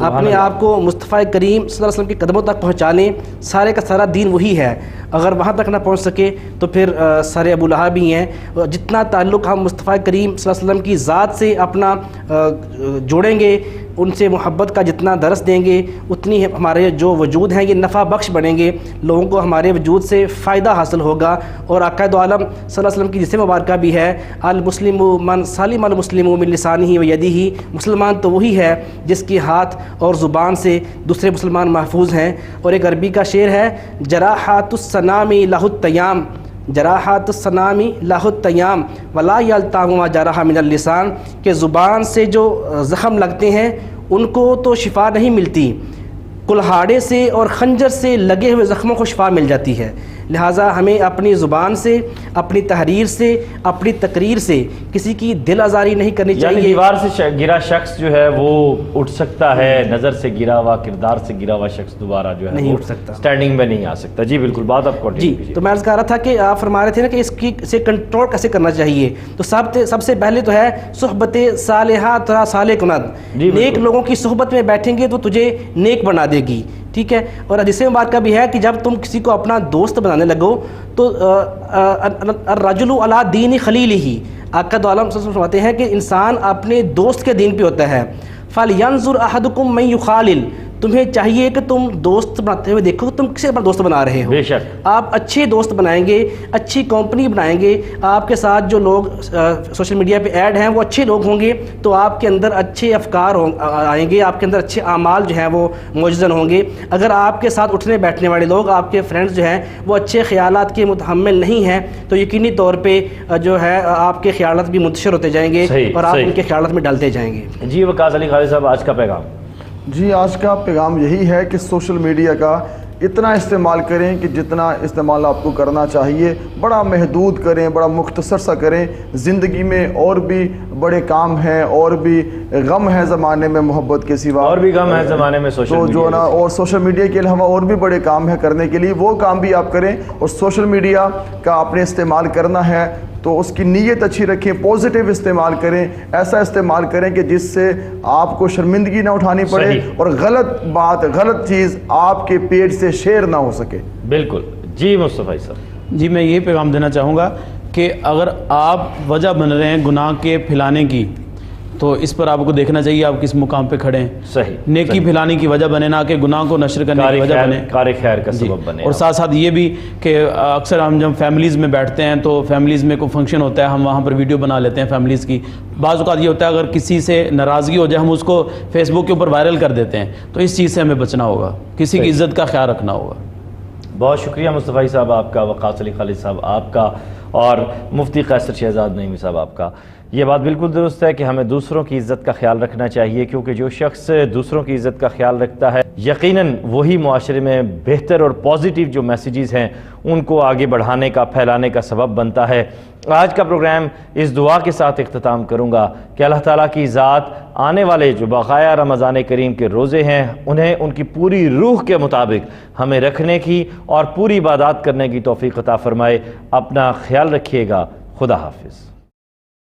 اپنے آپ کو مصطفیٰ کریم صلی اللہ علیہ وسلم کے قدموں تک پہنچا لیں. سارے کا سارا دین وہی ہے. اگر وہاں تک نہ پہنچ سکے تو پھر سارے ابو لہب ہی ہیں. جتنا تعلق ہم مصطفیٰ کریم صلی اللہ علیہ وسلم کی ذات سے اپنا جوڑیں گے, ان سے محبت کا جتنا درس دیں گے, اتنی ہمارے جو وجود ہیں یہ نفع بخش بنیں گے, لوگوں کو ہمارے وجود سے فائدہ حاصل ہوگا. اور آقا دو عالم صلی اللہ علیہ وسلم کی جسم مبارکہ بھی ہے, المسلم من سلم المسلم من لسانہ و یدہ. مسلمان تو وہی ہے جس کے ہاتھ اور زبان سے دوسرے مسلمان محفوظ ہیں. اور ایک عربی کا شعر ہے, جراحات السنام لہ التیام, جراحات السنام لہ التیام ولا یلتام ما جرح من اللسان, کہ زبان سے جو زخم لگتے ہیں ان کو تو شفا نہیں ملتی, کلہاڑے سے اور خنجر سے لگے ہوئے زخموں کو شفا مل جاتی ہے. لہٰذا ہمیں اپنی زبان سے, اپنی تحریر سے, اپنی تقریر سے کسی کی دل آزاری نہیں کرنی چاہیے. یعنی دیوار سے گرا شخص جو ہے وہ اٹھ سکتا ہے, نظر سے گرا ہوا, کردار سے گرا ہوا شخص دوبارہ جو ہے نہیں اٹھ سکتا, سٹینڈنگ میں نہیں آ سکتا. جی بالکل, بات آپ کو جی. تو میں عرض کر رہا تھا کہ آپ فرما رہے تھے نا کہ اس کی سے کنٹرول کیسے کرنا چاہیے. تو سب سے پہلے تو ہے صحبت صالحہ ترا صالح کند. نیک لوگوں کی صحبت میں بیٹھیں گے تو تجھے نیک بنا دے گی, ٹھیک ہے. اور حدیث مبارکہ بھی ہے کہ جب تم کسی کو اپنا دوست بنانے لگو تو الرجل علی دین خلیلہ, آقا دو عالم صلی اللہ علیہ وسلم فرماتے ہیں کہ انسان اپنے دوست کے دین پہ ہوتا ہے. فَلْيَنْظُرْ أَحَدُكُمْ مَنْ يُخَالِلْ, تمہیں چاہیے کہ تم دوست بناتے ہوئے دیکھو کہ تم کسے اپنا دوست بنا رہے ہو. بے شک آپ اچھے دوست بنائیں گے, اچھی کمپنی بنائیں گے, آپ کے ساتھ جو لوگ سوشل میڈیا پہ ایڈ ہیں وہ اچھے لوگ ہوں گے تو آپ کے اندر اچھے افکار آئیں گے, آپ کے اندر اچھے اعمال جو ہیں وہ موجزن ہوں گے. اگر آپ کے ساتھ اٹھنے بیٹھنے والے لوگ, آپ کے فرینڈز جو ہیں وہ اچھے خیالات کے متحمل نہیں ہیں تو یقینی طور پہ جو ہے آپ کے خیالات بھی منتشر ہوتے جائیں گے اور آپ ان کے خیالات میں ڈالتے جائیں گے. جی وقاص علی خالد صاحب, آج کا پیغام. جی آج کا پیغام یہی ہے کہ سوشل میڈیا کا اتنا استعمال کریں کہ جتنا استعمال آپ کو کرنا چاہیے, بڑا محدود کریں, بڑا مختصر سا کریں. زندگی میں اور بھی بڑے کام ہیں, اور بھی غم ہے زمانے میں محبت کے سوا, اور بھی غم ہے زمانے میں سوشل میڈیا, تو جو نا اور سوشل میڈیا کے علاوہ اور بھی بڑے کام ہیں کرنے کے لیے, وہ کام بھی آپ کریں. اور سوشل میڈیا کا آپ نے استعمال کرنا ہے تو اس کی نیت اچھی رکھیں, پازیٹیو استعمال کریں, ایسا استعمال کریں کہ جس سے آپ کو شرمندگی نہ اٹھانی پڑے اور غلط بات, غلط چیز آپ کے پیٹ سے شیئر نہ ہو سکے. بالکل. جی مصطفیٰ صاحب. جی میں یہ پیغام دینا چاہوں گا کہ اگر آپ وجہ بن رہے ہیں گناہ کے پھیلانے کی تو اس پر آپ کو دیکھنا چاہیے آپ کس مقام پہ کھڑے ہیں. صحیح. نیکی پھیلانے کی وجہ بنے, نہ کہ گناہ کو نشر کرنے کی وجہ بنے, کار خیر کا سبب بنے. اور ساتھ ساتھ یہ بھی کہ اکثر ہم جب فیملیز میں بیٹھتے ہیں تو فیملیز میں کوئی فنکشن ہوتا ہے, ہم وہاں پر ویڈیو بنا لیتے ہیں فیملیز کی. بعض اوقات یہ ہوتا ہے اگر کسی سے ناراضگی ہو جائے ہم اس کو فیس بک کے اوپر وائرل کر دیتے ہیں, تو اس چیز سے ہمیں بچنا ہوگا, کسی کی عزت کا خیال رکھنا ہوگا. بہت شکریہ مصطفیٰ صاحب آپ کا, وقاص علی خالد صاحب آپ کا, اور مفتی قیصر شہزاد نعیمی صاحب آپ کا. یہ بات بالکل درست ہے کہ ہمیں دوسروں کی عزت کا خیال رکھنا چاہیے, کیونکہ جو شخص دوسروں کی عزت کا خیال رکھتا ہے یقیناً وہی معاشرے میں بہتر اور پازیٹیو جو میسیجز ہیں ان کو آگے بڑھانے کا, پھیلانے کا سبب بنتا ہے. آج کا پروگرام اس دعا کے ساتھ اختتام کروں گا کہ اللہ تعالیٰ کی ذات آنے والے جو بقایا رمضان کریم کے روزے ہیں انہیں ان کی پوری روح کے مطابق ہمیں رکھنے کی اور پوری عبادات کرنے کی توفیق عطا فرمائے. اپنا خیال رکھیے گا. خدا حافظ.